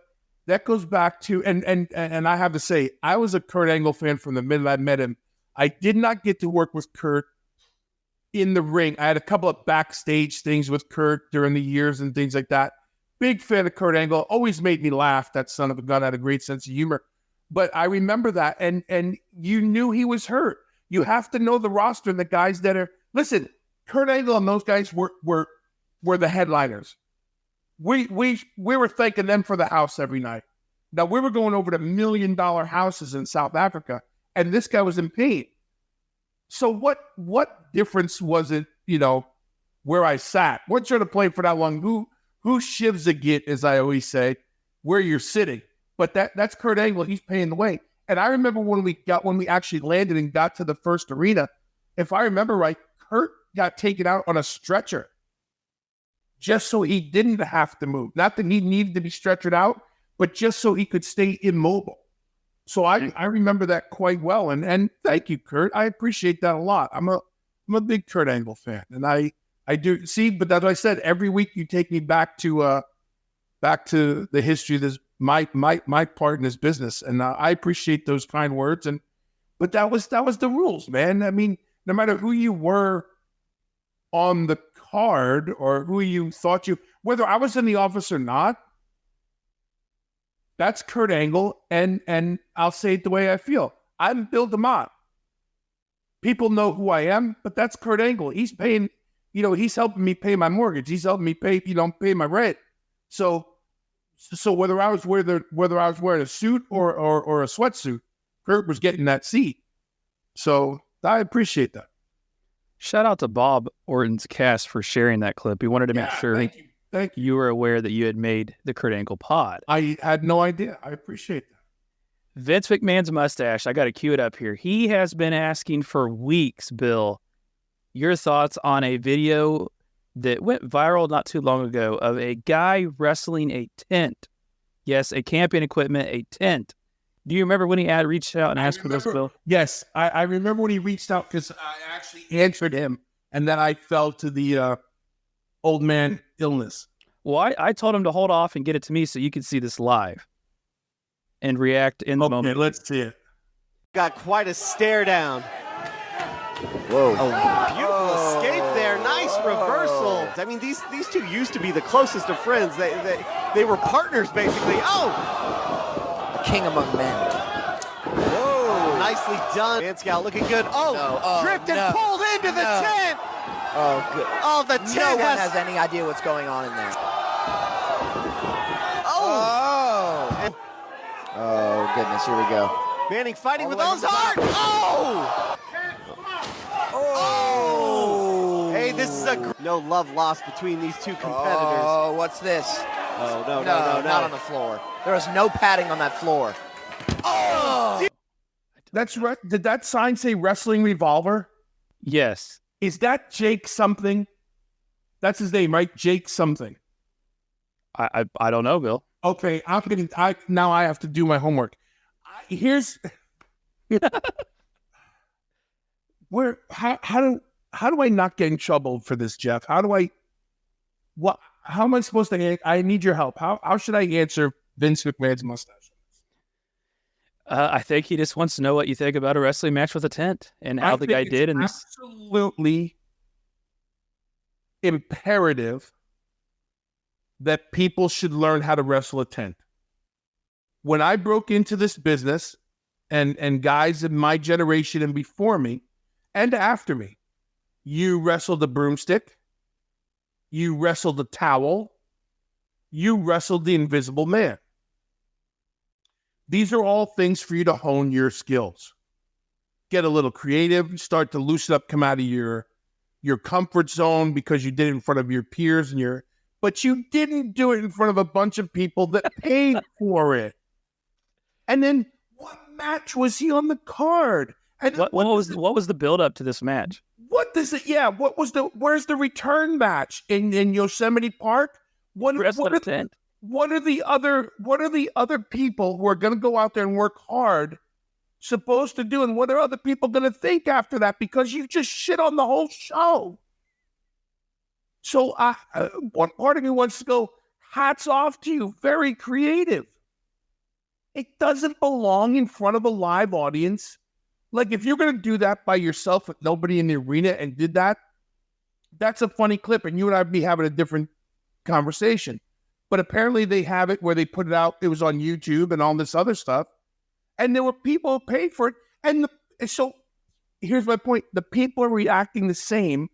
that goes back to, and I have to say, I was a Kurt Angle fan from the minute I met him. I did not get to work with Kurt in the ring. I had a couple of backstage things with Kurt during the years and things like that. Big fan of Kurt Angle. Always made me laugh. That son of a gun had a great sense of humor. But I remember that, and you knew he was hurt. You have to know the roster and the guys that are. Listen, Kurt Angle and those guys were the headliners. We were thanking them for the house every night. Now we were going over to $1 million houses in South Africa, and this guy was in pain. So what difference was it? Where I sat. Once you're on a plane for that long, who shivs a git, as I always say, where you're sitting. But that's Kurt Angle. He's paying the way. And I remember when we actually landed and got to the first arena, if I remember right, Kurt got taken out on a stretcher just so he didn't have to move. Not that he needed to be stretchered out, but just so he could stay immobile. So I remember that quite well. And thank you, Kurt. I appreciate that a lot. I'm a big Kurt Angle fan. And I do see, but as I said, every week you take me back to the history of this, my part in this business, and I appreciate those kind words. But that was the rules, man. I mean, no matter who you were on the card or who you thought whether I was in the office or not, that's Kurt Angle, and I'll say it the way I feel. I'm Bill DeMott. People know who I am, but that's Kurt Angle. He's paying. He's helping me pay my mortgage. He's helping me pay my rent. So whether I was wearing a suit or a sweatsuit, Kurt was getting that seat. So I appreciate that. Shout out to Bob Orton's cast for sharing that clip. He wanted to make sure thank you were aware that you had made the Kurt Angle pod. I had no idea. I appreciate that. Vince McMahon's mustache. I got to cue it up here. He has been asking for weeks, Bill, your thoughts on a video that went viral not too long ago of a guy wrestling a tent. Yes, a camping equipment, a tent. Do you remember when he had reached out and asked for this, Bill? Yes, I remember when he reached out because I actually answered him, and then I fell to the old man illness. Well, I told him to hold off and get it to me so you could see this live and react in the moment. Let's see it. Got quite a stare down. Whoa. Oh, beautiful escape there. Nice reversal. I mean, these two used to be the closest of friends. They were partners, basically. Oh! King among men. Whoa. Nicely done. Manscow looking good. Oh, tripped and pulled into the tent. Oh, good. Oh, the tent No one has any idea what's going on in there. Oh. Oh, goodness. Here we go. Manning fighting with all his heart. Oh! Oh! Hey, this is no love lost between these two competitors. Oh, what's this? Oh, no, not on the floor. There was no padding on that floor. Oh! That's right. Did that sign say Wrestling Revolver? Yes. Is that Jake something? That's his name, right? Jake something. I don't know, Bill. Okay, now I have to do my homework. Here's how how do I not get in trouble for this, Jeff? How am I supposed to, I need your help. How should I answer Vince McMahon's mustache? I think he just wants to know what you think about a wrestling match with a tent and how the guy did. And absolutely imperative that people should learn how to wrestle a tent. When I broke into this business, and guys in my generation and before me and after me, you wrestled a broomstick, you wrestled a towel, you wrestled the Invisible Man. These are all things for you to hone your skills. Get a little creative, start to loosen up, come out of your comfort zone because you did it in front of your peers but you didn't do it in front of a bunch of people that paid for it. And then what match was he on the card? And what was the build up to this match? What does it? Yeah, where's the return match in Yosemite Park? What are the other people who are going to go out there and work hard supposed to do, and what are other people going to think after that? Because you just shit on the whole show. So one part of me wants to go, hats off to you, very creative. It doesn't belong in front of a live audience. Like, if you're going to do that by yourself with nobody in the arena and did that, that's a funny clip, and you and I would be having a different conversation. But apparently they have it where they put it out. It was on YouTube and all this other stuff. And there were people who paid for it. And so here's my point. The people are reacting the same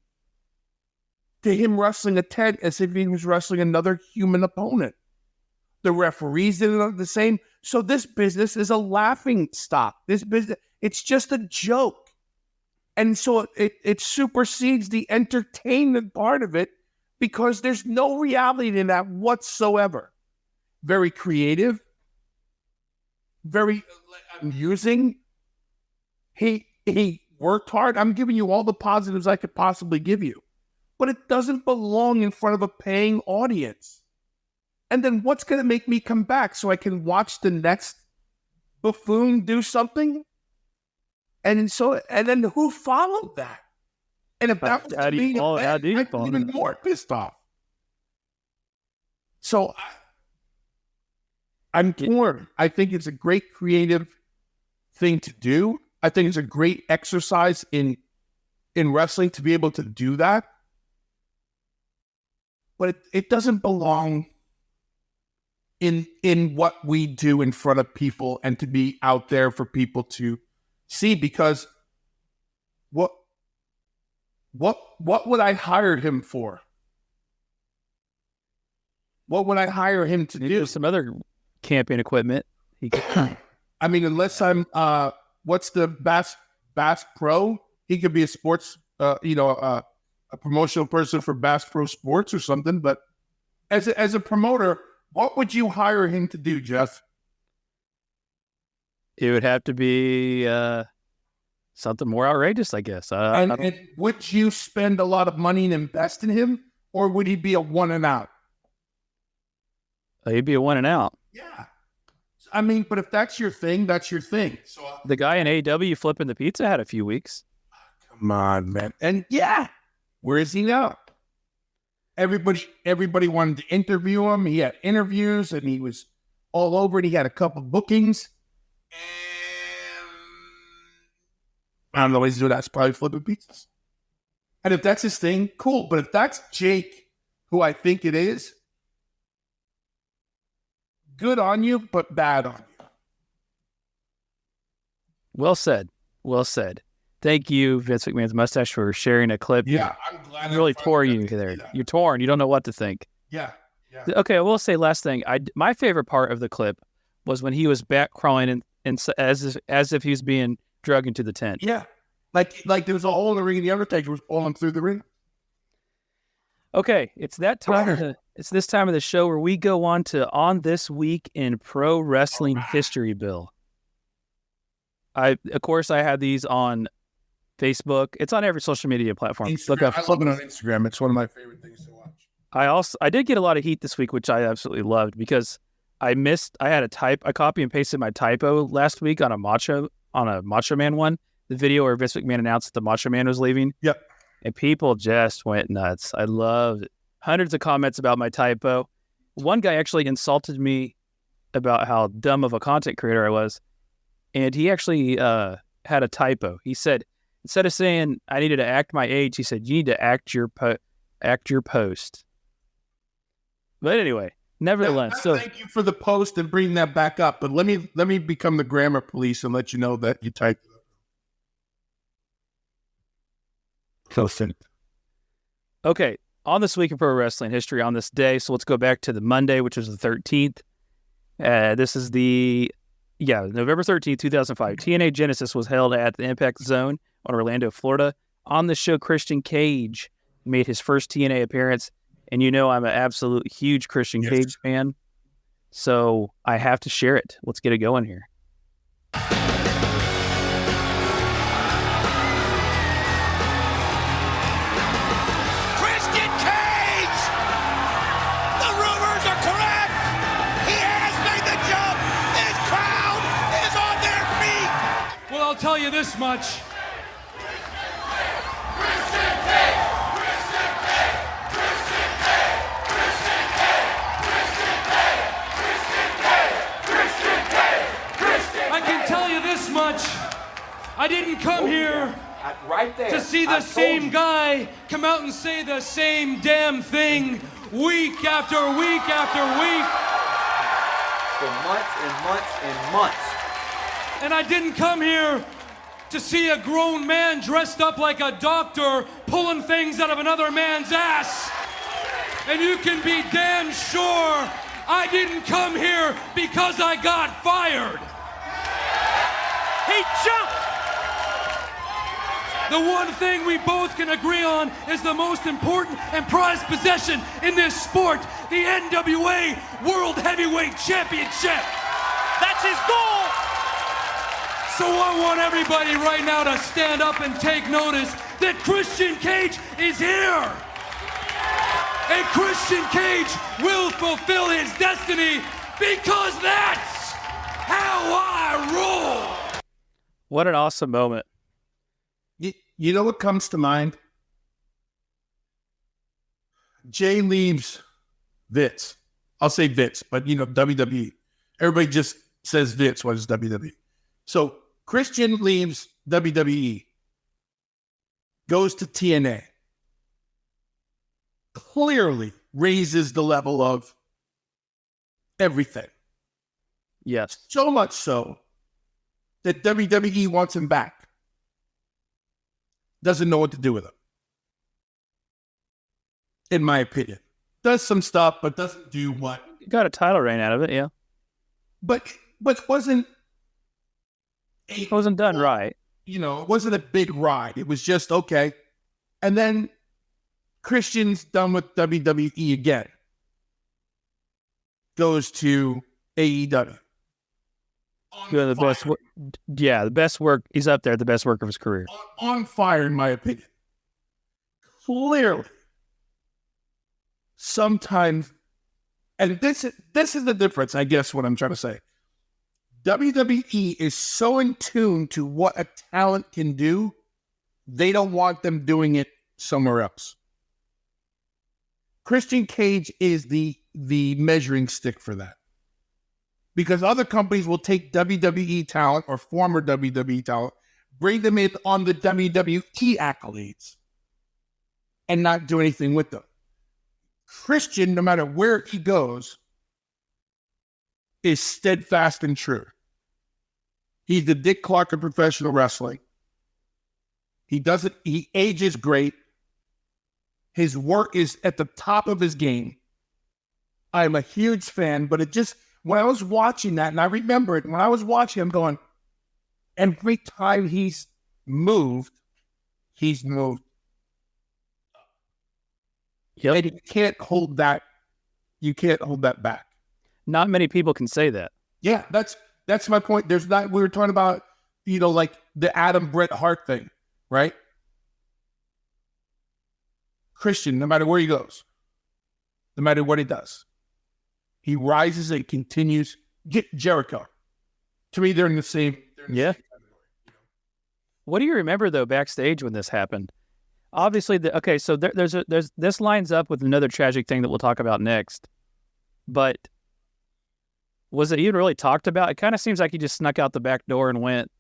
to him wrestling a tent as if he was wrestling another human opponent. The referees did it the same. So this business is a laughing stock. This business, it's just a joke. And so it supersedes the entertainment part of it because there's no reality in that whatsoever. Very creative, very amusing. He worked hard. I'm giving you all the positives I could possibly give you. But it doesn't belong in front of a paying audience. And then what's going to make me come back so I can watch the next buffoon do something? And then who followed that? And if that was me, I'd be even more pissed off. So I'm torn. I think it's a great creative thing to do. I think it's a great exercise in wrestling to be able to do that. But it doesn't belong in what we do in front of people and to be out there for people to see, because what would I hire him for? What would I hire him to do? Some other camping equipment. I mean, unless I'm what's the Bass Pro? He could be a sports a promotional person for Bass Pro Sports or something. But as a promoter, what would you hire him to do, Jeff? It would have to be something more outrageous, I guess. And would you spend a lot of money and invest in him, or would he be a one and out? He'd be a one and out. Yeah. I mean, but if that's your thing, that's your thing. So the guy in AEW flipping the pizza had a few weeks. Come on, man. And yeah, where is he now? Everybody wanted to interview him. He had interviews and he was all over it. He had a couple bookings. And I don't know what he's doing. That's probably flipping pizzas. And if that's his thing, cool. But if that's Jake, who I think it is, good on you, but bad on you. Well said. Well said. Thank you, Vince McMahon's mustache, for sharing a clip. Yeah, I'm glad. Really tore you there. You're torn. You don't know what to think. Yeah. Okay, I will say last thing. My favorite part of the clip was when he was back crawling and as if he was being drugged into the tent. Yeah, like there was a hole in the ring and the Undertaker was falling through the ring. Okay, it's that time. It's this time of the show where we go on this week in pro wrestling history, Bill. Of course, I had these on Facebook. It's on every social media platform. I love it on Instagram. It's one of my favorite things to watch. I did get a lot of heat this week, which I absolutely loved because I copy and pasted my typo last week on a Macho Man one, the video where Vince McMahon announced that the Macho Man was leaving. Yep. and people just went nuts. I loved it. Hundreds of comments about my typo. One guy actually insulted me about how dumb of a content creator I was, and he actually had a typo. He said, instead of saying I needed to act my age, he said, you need to act your post. But anyway, nevertheless. So thank you for the post and bringing that back up. But let me become the grammar police and let you know that you typed it up. Close in. Okay, on this week of pro wrestling history on this day, so let's go back to the Monday, which was the 13th. This is November 13th, 2005. TNA Genesis was held at the Impact Zone on Orlando, Florida. On the show, Christian Cage made his first TNA appearance. And you know I'm an absolute huge Christian Cage fan. So I have to share it. Let's get it going here. Christian Cage! The rumors are correct! He has made the jump! His crowd is on their feet! Well, I'll tell you this much. I didn't come here right there to see the same guy come out and say the same damn thing week after week after week. For months and months and months. And I didn't come here to see a grown man dressed up like a doctor pulling things out of another man's ass. And you can be damn sure I didn't come here because I got fired. He jumped! The one thing we both can agree on is the most important and prized possession in this sport, the NWA World Heavyweight Championship. That's his goal! So I want everybody right now to stand up and take notice that Christian Cage is here! And Christian Cage will fulfill his destiny because that's how I roll! What an awesome moment. You know what comes to mind? Jay leaves Vince. I'll say Vince, but WWE. Everybody just says Vince when it's WWE. So Christian leaves WWE, goes to TNA, clearly raises the level of everything. Yes. So much so that WWE wants him back. Doesn't know what to do with him. In my opinion. Does some stuff, but doesn't do what. Got a title reign out of it, yeah. But wasn't done right. It wasn't a big ride. It was just okay. And then Christian's done with WWE again. Goes to AEW. Doing the best work. Yeah, the best work. He's up there, the best work of his career. On fire, in my opinion. Clearly. Sometimes, and this is the difference, I guess, what I'm trying to say. WWE is so in tune to what a talent can do, they don't want them doing it somewhere else. Christian Cage is the measuring stick for that. Because other companies will take WWE talent or former WWE talent, bring them in on the WWE accolades, and not do anything with them. Christian, no matter where he goes, is steadfast and true. He's the Dick Clark of professional wrestling. He ages great. His work is at the top of his game. I'm a huge fan, but when I was watching that, and I remember it, when I was watching him going, every time he's moved. Yep. And you can't hold that back. Not many people can say that. Yeah, that's my point. We were talking about, like the Adam Bret Hart thing, right? Christian, no matter where he goes, no matter what he does, he rises and continues. Jericho. To me, they're in the same. Yeah. What do you remember, though, backstage when this happened? Obviously, so there's this lines up with another tragic thing that we'll talk about next. But was it even really talked about? It kind of seems like he just snuck out the back door and went.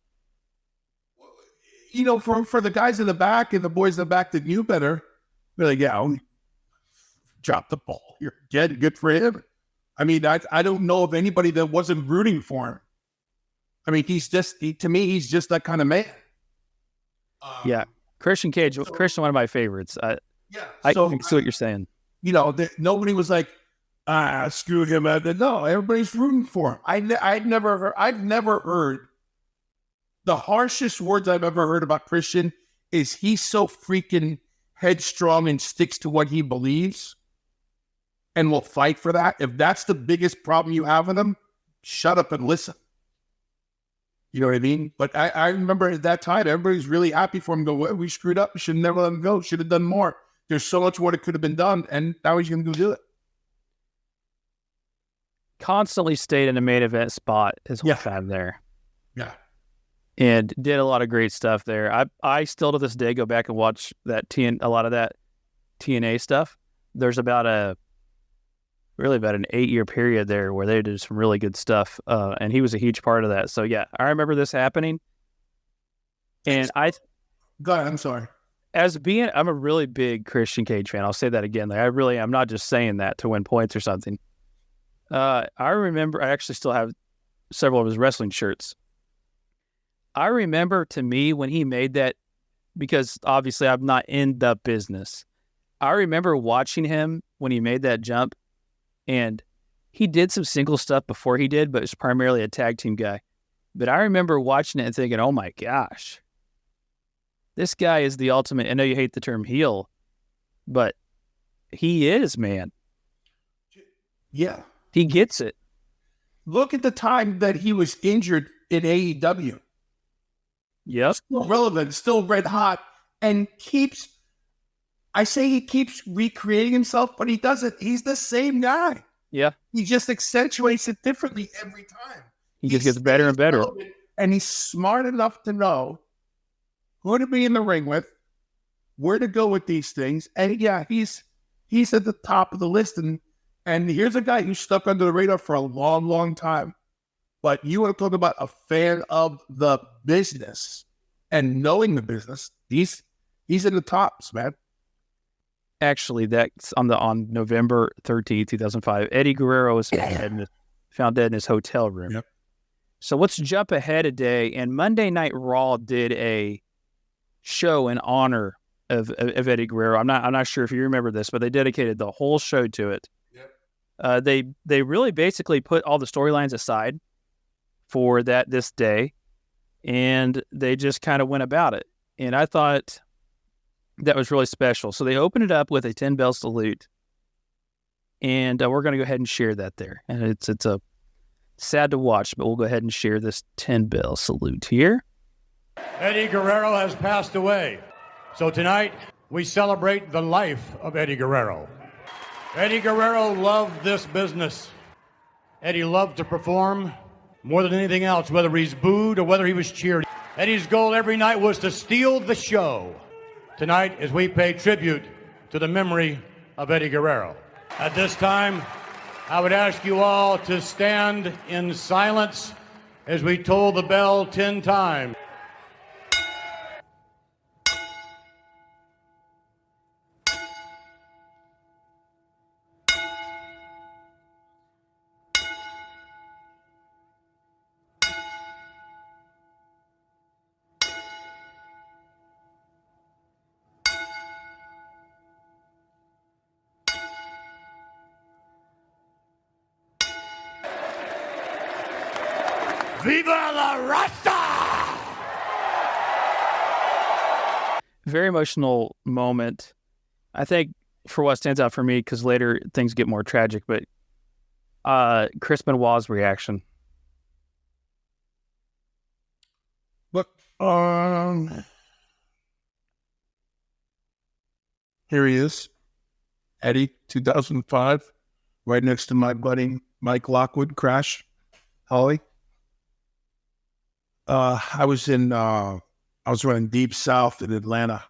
You know, for the guys in the back and the boys in the back that knew better, they're like, yeah, drop the ball. You're dead. Good for him. I mean, I don't know of anybody that wasn't rooting for him. I mean, to me, he's just that kind of man. Yeah. Christian Cage, Christian, one of my favorites. I see what you're saying. You know, nobody was like, screw him. No, everybody's rooting for him. I've never heard the harshest words I've ever heard about Christian is he's so freaking headstrong and sticks to what he believes and will fight for that. If that's the biggest problem you have with him, shut up and listen. You know what I mean? But I remember at that time, everybody's really happy for him. Go, well, we screwed up. We should never let him go. Should have done more. There's so much more that could have been done, and now he's going to go do it. Constantly stayed in a main event spot his whole time there. Yeah. And did a lot of great stuff there. I still to this day go back and watch a lot of that TNA stuff. There's about an 8-year period there where they did some really good stuff. And he was a huge part of that. So yeah, I remember this happening. And go ahead, I'm sorry. I'm a really big Christian Cage fan. I'll say that again. Like I'm not just saying that to win points or something. I remember, I actually still have several of his wrestling shirts. I remember, to me, when he made that, because obviously I'm not in the business. I remember watching him when he made that jump, and he did some single stuff before he did, but it's primarily a tag team guy. But I remember watching it and thinking, oh my gosh, this guy is the ultimate. I know you hate the term heel, but he is, man. Yeah. He gets it. Look at the time that he was injured in AEW. Yep. Still relevant, still red hot, and keeps recreating himself, but he doesn't. He's the same guy. Yeah. He just accentuates it differently every time. He just gets better and better. And he's smart enough to know who to be in the ring with, where to go with these things. And yeah, he's at the top of the list. And here's a guy who stuck under the radar for a long, long time. But you want to talk about a fan of the business and knowing the business, he's in the tops, man. Actually, that's on November 13th, 2005. Eddie Guerrero was found dead in his hotel room. Yep. So let's jump ahead a day. And Monday Night Raw did a show in honor of Eddie Guerrero. I'm not sure if you remember this, but they dedicated the whole show to it. Yep. They really basically put all the storylines aside for this day, and they just kind of went about it. And I thought that was really special. So they opened it up with a 10-bell salute, and we're going to go ahead and share that there. And it's a sad to watch, but we'll go ahead and share this 10-bell salute here. Eddie Guerrero has passed away. So tonight, we celebrate the life of Eddie Guerrero. Eddie Guerrero loved this business. Eddie loved to perform more than anything else, whether he's booed or whether he was cheered. Eddie's goal every night was to steal the show. Tonight, as we pay tribute to the memory of Eddie Guerrero. At this time, I would ask you all to stand in silence as we toll the bell 10 times. Viva la Rasta! Very emotional moment. I think for what stands out for me, because later things get more tragic, but Chris Benoit's reaction. Look, here he is, Eddie, 2005, right next to my buddy Mike Lockwood, Crash, Holly. I was running Deep South in Atlanta,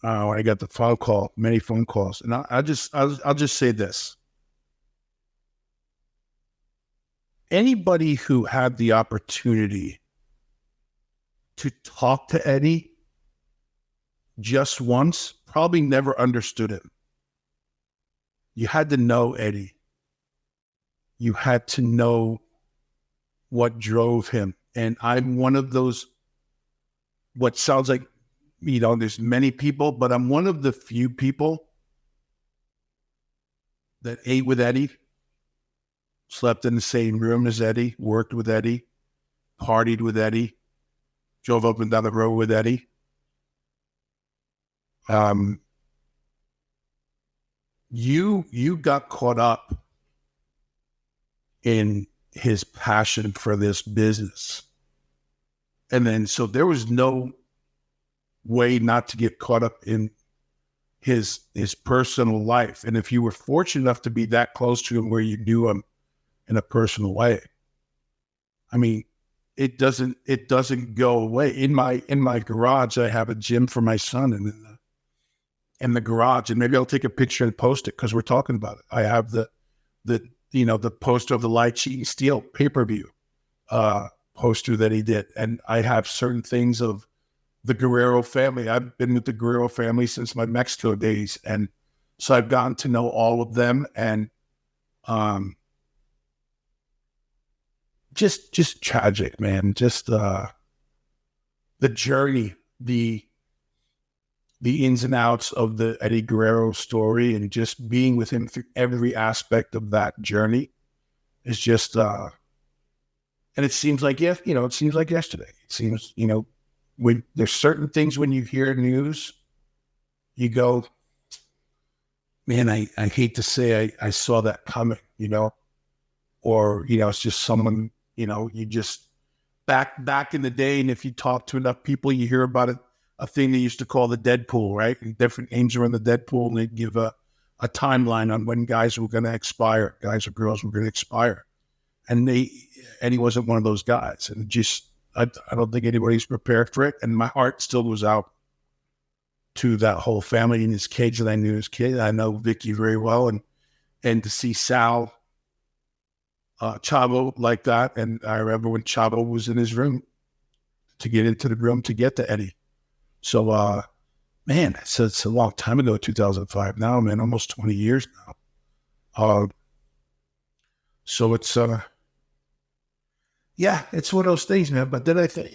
when I got the phone call, many phone calls, and I'll just say this: anybody who had the opportunity to talk to Eddie just once probably never understood him. You had to know Eddie. You had to know what drove him. And I'm one of those, what sounds like, there's many people, but I'm one of the few people that ate with Eddie, slept in the same room as Eddie, worked with Eddie, partied with Eddie, drove up and down the road with Eddie. You got caught up in his passion for this business. And then, so there was no way not to get caught up in his personal life. And if you were fortunate enough to be that close to him where you knew him in a personal way, I mean, it doesn't go away. In my garage, I have a gym for my son, and in the garage, and maybe I'll take a picture and post it because we're talking about it. I have the poster of the Light Sheet and Steel pay-per-view poster that he did, and I have certain things of the Guerrero family. I've been with the Guerrero family since my Mexico days, and so I've gotten to know all of them, and just tragic, man. Just the journey, the ins and outs of the Eddie Guerrero story, and just being with him through every aspect of that journey is just, and it seems like, it seems like yesterday. It seems, when there's certain things when you hear news, you go, man, I hate to say I saw that coming, or, it's just someone, you just back in the day. And if you talk to enough people, you hear about it, a thing they used to call the Deadpool, right? And different names around the Deadpool, and they'd give a timeline on when guys were going to expire, guys or girls were going to expire. And he wasn't one of those guys. And just, I don't think anybody's prepared for it. And my heart still goes out to that whole family and his kids that I knew as kid. I know Vicky very well, and to see Sal, Chavo like that. And I remember when Chavo was in his room to get into the room to get to Eddie. So, man, it's a long time ago, 2005 now, man, almost 20 years now. So it's, it's one of those things, man. But then I think,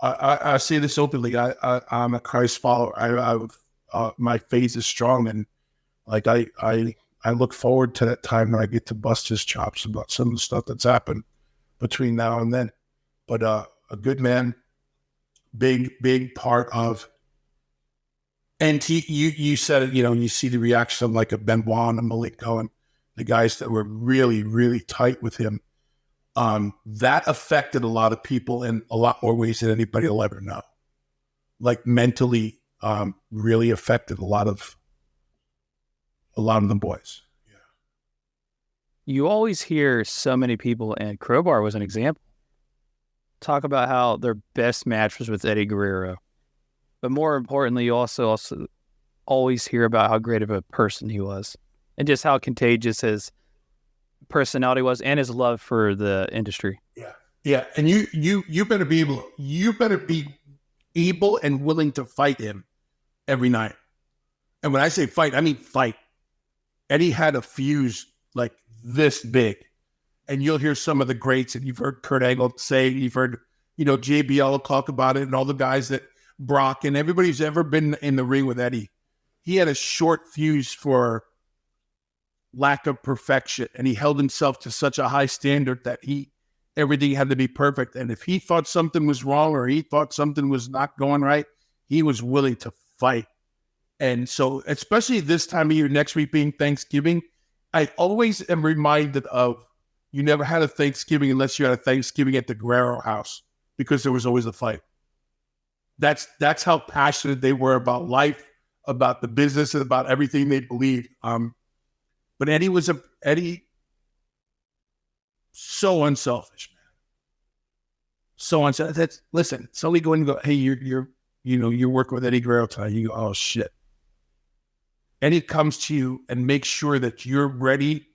I say this openly. I'm a Christ follower. My faith is strong, and like I look forward to that time when I get to bust his chops about some of the stuff that's happened between now and then. But a good man, big part of. And you said it. You see the reaction of like a Benoit and a Malenko and the guys that were really, really tight with him. That affected a lot of people in a lot more ways than anybody will ever know. Like mentally, really affected a lot of the boys. Yeah. You always hear so many people, and Crowbar was an example, talk about how their best match was with Eddie Guerrero. But more importantly, you also always hear about how great of a person he was, and just how contagious his personality was, and his love for the industry. Yeah. And you better be able and willing to fight him every night. And when I say fight, I mean fight. Eddie had a fuse like this big, and you'll hear some of the greats, and you've heard Kurt Angle say, you've heard, JBL talk about it, and all the guys that Brock and everybody's ever been in the ring with Eddie. He had a short fuse for lack of perfection, and he held himself to such a high standard that everything had to be perfect. And if he thought something was wrong or he thought something was not going right, he was willing to fight. And so, especially this time of year, next week being Thanksgiving, I always am reminded of, you never had a Thanksgiving unless you had a Thanksgiving at the Guerrero house, because there was always a fight. That's how passionate they were about life, about the business, and about everything they believed. But Eddie, so unselfish, man. So unselfish. Listen, it's only going to go, hey, you're you're working with Eddie Guerrero tonight. You go, oh shit. Eddie comes to you and makes sure that you're ready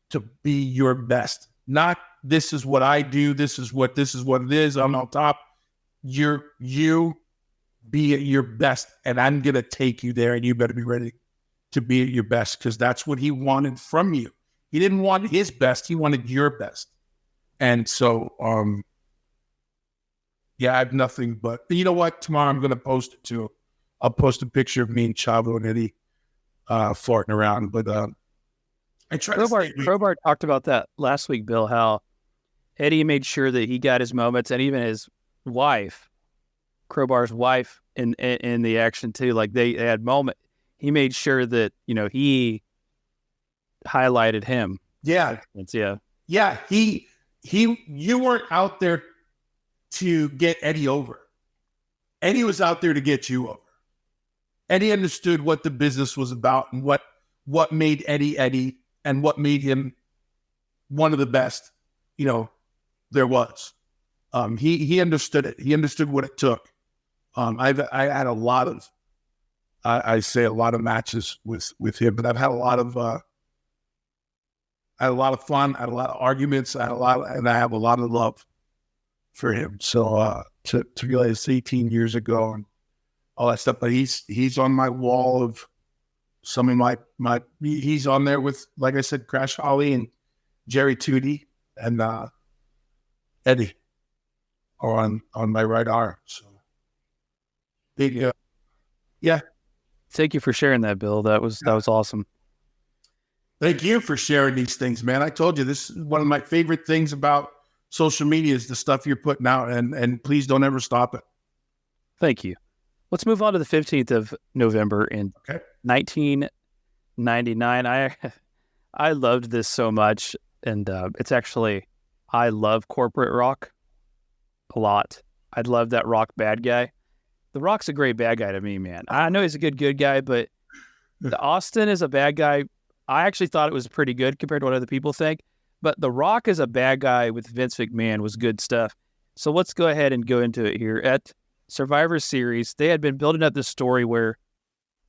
to be your best. Not this is what I do. This is what it is. I'm on top. You be at your best, and I'm going to take you there, and you better be ready to be at your best, because that's what he wanted from you. He didn't want his best. He wanted your best. And so, I have nothing but, you know what? Tomorrow I'm going to post it too. I'll post a picture of me and Chavo and Eddie farting around. But I try Crowbar talked about that last week, Bill, how Eddie made sure that he got his moments, and even his wife, Crowbar's wife, in the action too. Like they had moment. He made sure that, he highlighted him. Yeah. Yeah. Yeah. You weren't out there to get Eddie over. Eddie was out there to get you over. Eddie understood what the business was about and what made Eddie Eddie, and what made him one of the best, there was. He understood it. He understood what it took. I had a lot of, I say a lot of matches with him, but I've had a lot of fun. I had a lot of arguments. And I have a lot of love for him. So to realize 18 years ago and all that stuff, but he's on my wall of some of my he's on there with, like I said, Crash Holly and Jerry Tootie and Eddie are on my right arm. So big, yeah. Thank you for sharing that, Bill. That was awesome. Thank you for sharing these things, man. I told you, this is one of my favorite things about social media is the stuff you're putting out, and please don't ever stop it. Thank you. Let's move on to the 15th of November in 1999. I loved this so much, and it's actually, I love corporate Rock a lot. I love that Rock bad guy. The Rock's a great bad guy to me, man. I know he's a good guy, but the Austin is a bad guy. I actually thought it was pretty good compared to what other people think. But The Rock as a bad guy with Vince McMahon was good stuff. So let's go ahead and go into it here. At Survivor Series, they had been building up this story where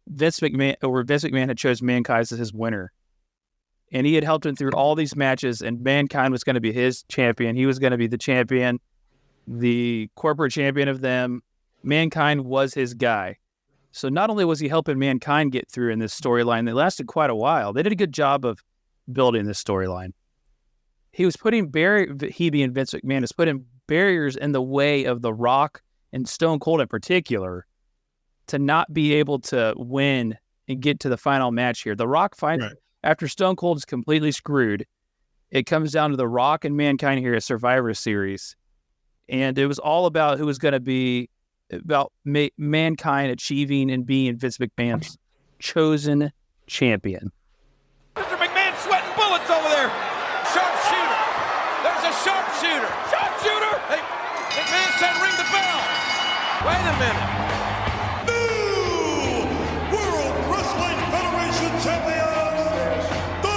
Vince McMahon had chose Mankind as his winner. And he had helped him through all these matches, and Mankind was going to be his champion. He was going to be the champion, the corporate champion of them. Mankind was his guy. So not only was he helping Mankind get through in this storyline that lasted quite a while, they did a good job of building this storyline. He was putting he being Vince McMahon is putting barriers in the way of The Rock and Stone Cold in particular to not be able to win and get to the final match here. The Rock after Stone Cold is completely screwed, it comes down to The Rock and Mankind here at Survivor Series. And it was all about who was going to be about Mankind achieving and being Vince McMahon's chosen champion. Mr. McMahon sweating bullets over there. Sharpshooter. There's a sharpshooter. Sharpshooter. Hey, McMahon said ring the bell. Wait a minute. New World Wrestling Federation champions, The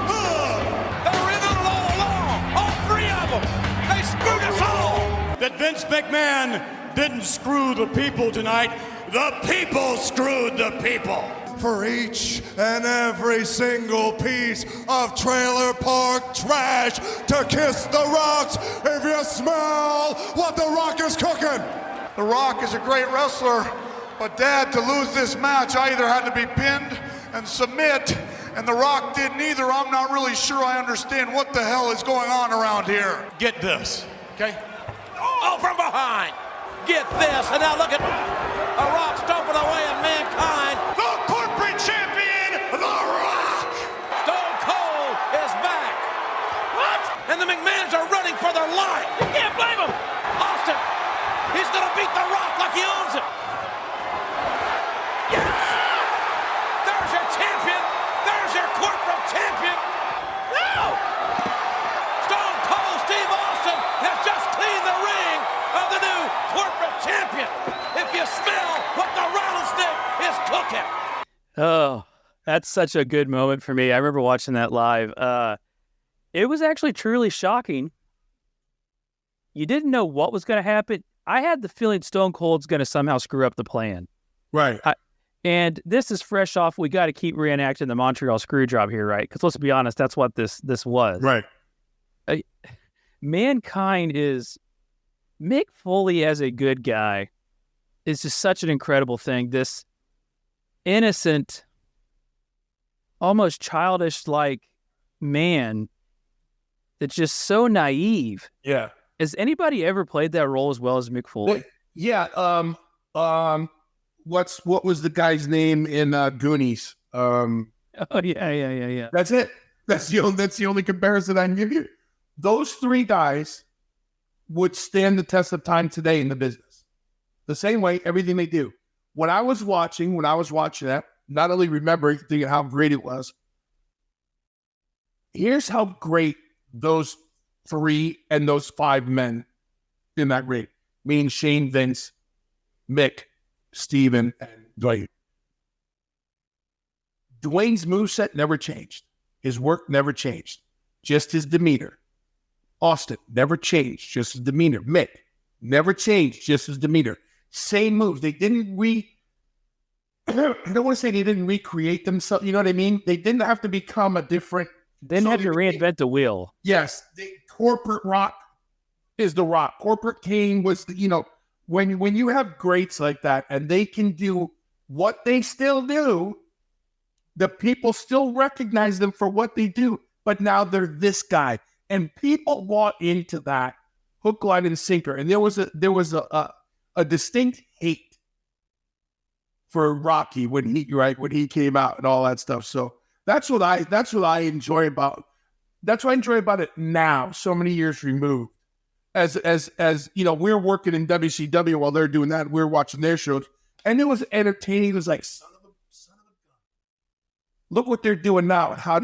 Rock. They were in it all along. All three of them. They screwed us all. That Vince McMahon didn't screw the people tonight. The people screwed the people. For each and every single piece of trailer park trash to kiss The Rock's if you smell what The Rock is cooking. The Rock is a great wrestler, but Dad, to lose this match, I either had to be pinned and submit, and The Rock didn't either. I'm not really sure I understand what the hell is going on around here. Get this, okay? Oh, from behind. Get this, and now look at The Rock stomping away at Mankind. The corporate champion, The Rock! Stone Cold is back. What? And the McMahons are running for their life. You can't blame them. Austin, he's going to beat The Rock like he owns it. Yes! There's your champion. There's your corporate champion. No! Stone Cold Steve Austin has just cleaned the ring of the new corporate champion. If you smell what the rattlesnake is cooking. Oh, that's such a good moment for me. I remember watching that live. It was actually truly shocking. You didn't know what was going to happen. I had the feeling Stone Cold's going to somehow screw up the plan. Right. And this is fresh off. We got to keep reenacting the Montreal Screwjob here, right? Because let's be honest, that's what this was. Right. Mankind is Mick Foley as a good guy is just such an incredible thing. This innocent, almost childish like man that's just so naive. Yeah. Has anybody ever played that role as well as Mick Foley? Yeah. What was the guy's name in Goonies? Oh yeah. That's it. That's the only comparison I can give you. Those three guys would stand the test of time today in the business. The same way, everything they do. When I was watching that, not only remembering, thinking how great it was, here's how great those 3 and those 5 men in that ring, meaning Shane, Vince, Mick, Steven, and Dwayne. Dwayne's moveset never changed. His work never changed. Just his demeanor. Austin never changed. Just his demeanor. Mick never changed. Just his demeanor. Same moves. They didn't I don't want to say they didn't recreate themselves. You know what I mean? They didn't have to become a different. They didn't have to reinvent the wheel. Yes. The corporate Rock is the Rock. Corporate Kane was, when you have greats like that and they can do what they still do, the people still recognize them for what they do. But now they're this guy. And people bought into that hook, line, and sinker. And there was a distinct hate for Rocky when he came out and all that stuff. So that's what I enjoy about it now, so many years removed. As we're working in WCW while they're doing that, we're watching their shows, and it was entertaining. It was like, son of a gun. Look what they're doing now, and how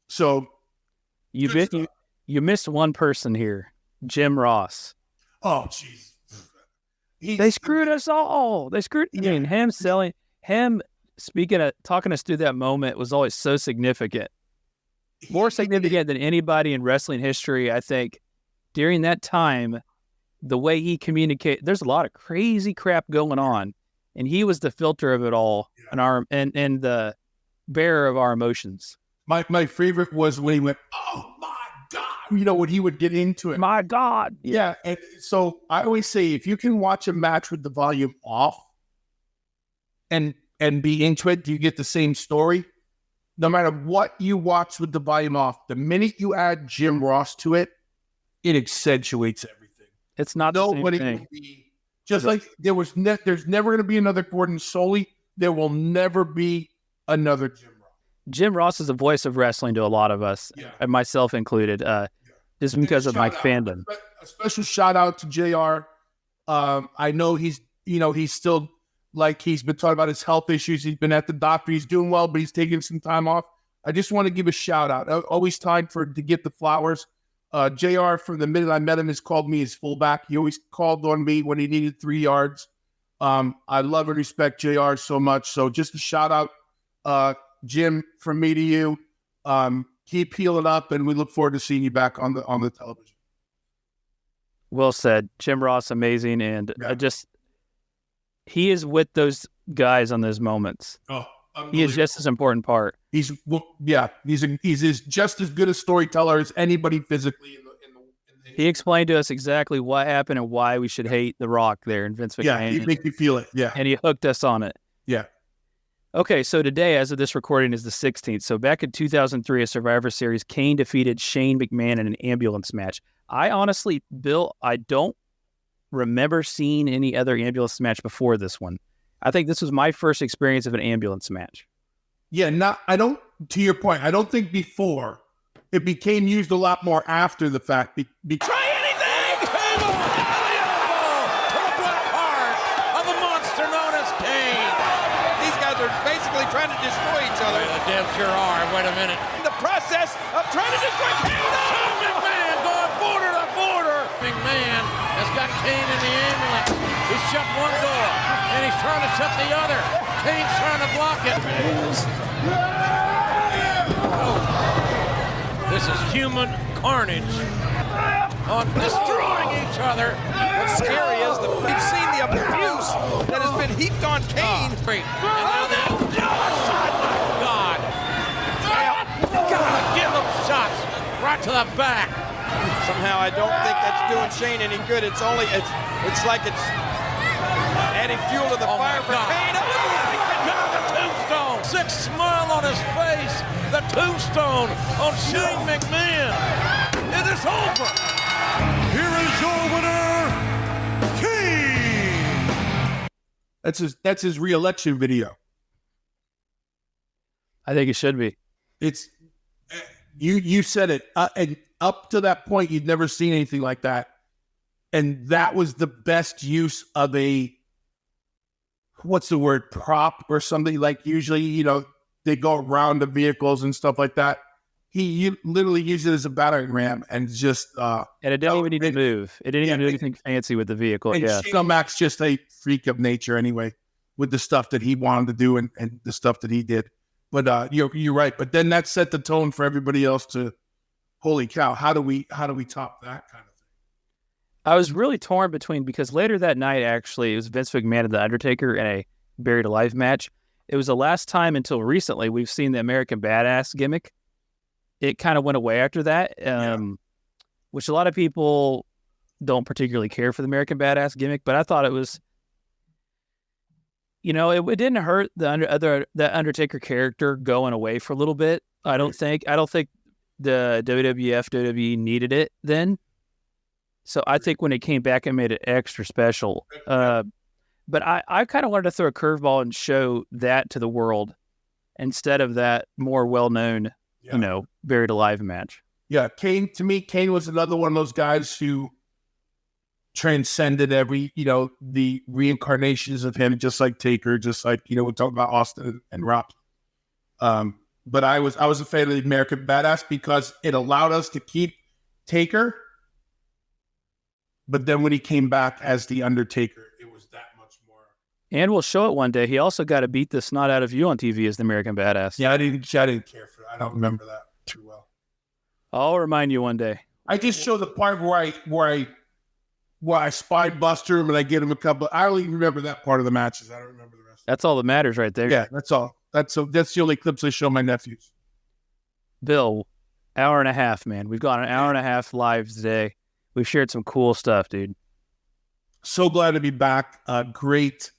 so you missed one person here, Jim Ross. Oh, jeez. They screwed us all. Him talking us through that moment was always so significant. More significant than anybody in wrestling history, I think. During that time, the way he communicated, there's a lot of crazy crap going on, and he was the filter of it all, and the bearer of our emotions. My favorite was when he went, "Oh my God," when he would get into it. My God. Yeah. And so I always say, if you can watch a match with the volume off and be into it, you get the same story. No matter what you watch with the volume off, the minute you add Jim Ross to it, it accentuates everything. It's not nobody the same will be just like there's never going to be another Gordon Soley. There will never be another Jim Ross. Jim Ross is the voice of wrestling to a lot of us, and myself included, just because of my fandom. A special shout out to JR. I know he's still, he's been talking about his health issues. He's been at the doctor. He's doing well, but he's taking some time off. I just want to give a shout out. Always time to get the flowers. JR, from the minute I met him, has called me his fullback. He always called on me when he needed 3 yards. I love and respect JR so much. So just a shout out, Jim, from me to you. Keep healing up, and we look forward to seeing you back on the television. Well said. Jim Ross, amazing, and he is with those guys on those moments. Oh, he is just as important part. He's just as good a storyteller as anybody physically. He explained to us exactly what happened and why we should hate The Rock there in Vince McMahon. Yeah, he made me feel it. Yeah, and he hooked us on it. Yeah. Okay, so today, as of this recording, is the 16th. So back in 2003, a Survivor Series, Kane defeated Shane McMahon in an ambulance match. I honestly, Bill, I don't remember seeing any other ambulance match before this one. I think this was my first experience of an ambulance match. Yeah, to your point, I don't think before. It became used a lot more after the fact. Try anything! Cable on the elbow to the black heart of the monster known as Kane. These guys are basically trying to destroy each other. The damn sure are. Wait a minute. In the process of trying to destroy Kane. Oh, McMahon going border to border. McMahon has got Kane in the ambulance. He's shut one door, and he's trying to shut the other. Kane's trying to block it. This is human carnage on destroying each each other. What's scary is that we've seen the abuse that has been heaped on Kane. And now that, God. Gotta give him shots right to the back. Somehow I don't think that's doing Shane any good. It's like it's adding fuel to the fire for Kane. Oh, the tombstone. Sick smile on his face. The tombstone on Shane McMahon. It is over. Here is your winner, Kane. That's his re-election video. I think it should be. It's you said it, and up to that point, you'd never seen anything like that, and that was the best use of a prop or something. Like usually, they go around the vehicles and stuff like that. He literally used it as a battering ram and just and it didn't even need to move. It didn't even do anything fancy with the vehicle. And Scumbag's just a freak of nature anyway, with the stuff that he wanted to do and the stuff that he did. But you're right. But then that set the tone for everybody else to, holy cow, how do we top that kind of thing? I was really torn between, because later that night, actually, it was Vince McMahon and The Undertaker in a Buried Alive match. It was the last time until recently we've seen the American Badass gimmick. It kind of went away after that, which a lot of people don't particularly care for the American Badass gimmick, but I thought it was, it didn't hurt the Undertaker character going away for a little bit. I don't think the WWE needed it then. So I think when it came back, it made it extra special. But I kind of wanted to throw a curveball and show that to the world instead of that more well-known, Buried Alive match. Yeah, Kane was another one of those guys who transcended every, the reincarnations of him, just like Taker, just like, we're talking about Austin and Rock. But I was a fan of the American Badass because it allowed us to keep Taker. But then when he came back as the Undertaker, it was that much more. And we'll show it one day. He also got to beat the snot out of you on TV as the American Badass. Yeah, I didn't care for that. I don't remember that too well. I'll remind you one day. I just show the part where I spy Buster him and I get him a couple. I only remember that part of the matches. I don't remember the rest. That's all that matters right there. Yeah, that's all. That's the only clips I show my nephews. Bill, hour and a half, man. We've got an hour and a half live today. We've shared some cool stuff, dude. So glad to be back. Great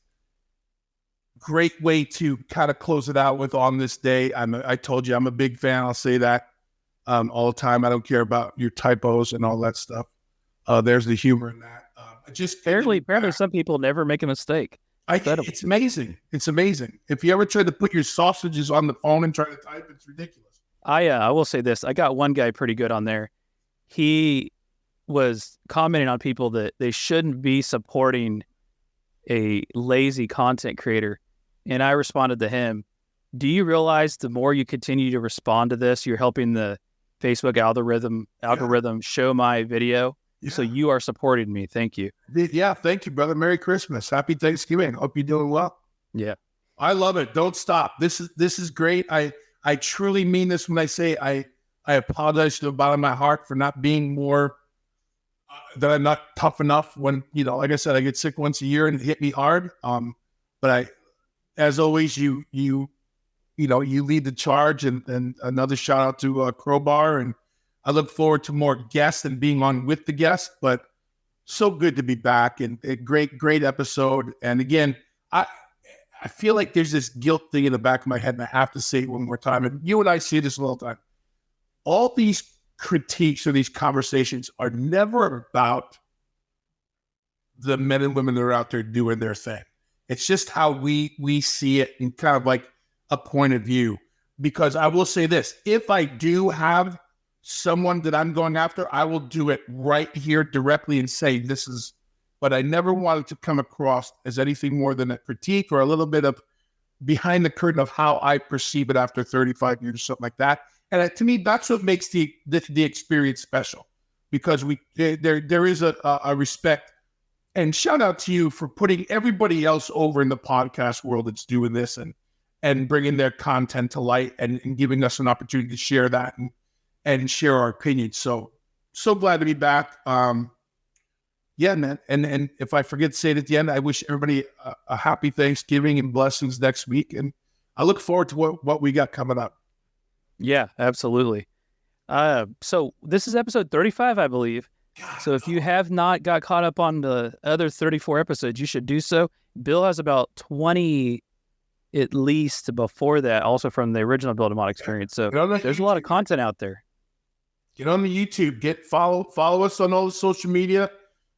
way to kind of close it out with on this day. I told you I'm a big fan. I'll say that all the time. I don't care about your typos and all that stuff. There's the humor in that. Apparently some people never make a mistake. It's amazing. It's amazing. If you ever try to put your sausages on the phone and try to type, it's ridiculous. I will say this. I got one guy pretty good on there. He was commenting on people that they shouldn't be supporting a lazy content creator. And I responded to him, do you realize the more you continue to respond to this, you're helping the Facebook algorithm show my video? Yeah. So you are supporting me. Thank you. Yeah, thank you, brother. Merry Christmas. Happy Thanksgiving. Hope you're doing well. Yeah. I love it. Don't stop. This is great. I truly mean this when I say I apologize to the bottom of my heart for not being more that I'm not tough enough when, like I said, I get sick once a year and it hit me hard. But as always, you lead the charge, and another shout out to Crowbar. And I look forward to more guests and being on with the guests, but so good to be back, and a great episode. And again, I feel like there's this guilt thing in the back of my head, and I have to say it one more time. And you and I see this all the time. All these critiques or these conversations are never about the men and women that are out there doing their thing. It's just how we see it in kind of like a point of view. Because I will say this, if I do have someone that I'm going after, I will do it right here directly and say this is, but I never wanted to come across as anything more than a critique or a little bit of behind the curtain of how I perceive it after 35 years or something like that. And to me, that's what makes the experience special, because there is a respect. And shout out to you for putting everybody else over in the podcast world that's doing this and bringing their content to light and giving us an opportunity to share that and share our opinions. So glad to be back. Yeah, man. And if I forget to say it at the end, I wish everybody a happy Thanksgiving and blessings next week. And I look forward to what we got coming up. Yeah, absolutely. So this is episode 35, I believe. So if you have not got caught up on the other 34 episodes, you should do so. Bill has about 20 at least before that, also from the original Bill DeMott Experience. So there's a lot of content out there. Get on the YouTube. Follow us on all the social media.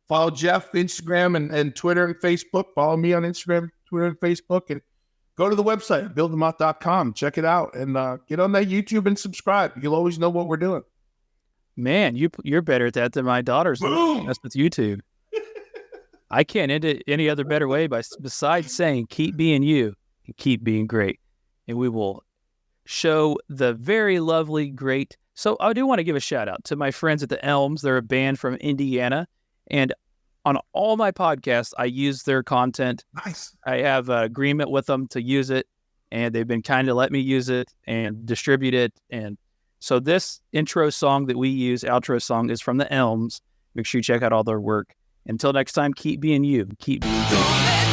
Follow Jeff, Instagram and Twitter and Facebook. Follow me on Instagram, Twitter, and Facebook. And go to the website, BillDeMott.com. Check it out. And get on that YouTube and subscribe. You'll always know what we're doing. Man, you're better at that than my daughters. That's with YouTube. I can't end it any other better way besides saying keep being you and keep being great. And we will show the very lovely, great. So I do want to give a shout out to my friends at the Elms. They're a band from Indiana. And on all my podcasts, I use their content. Nice. I have an agreement with them to use it. And they've been kind to let me use it and distribute it. And so this intro song that we use, outro song, is from the Elms. Make sure you check out all their work. Until next time, keep being you. Keep being good.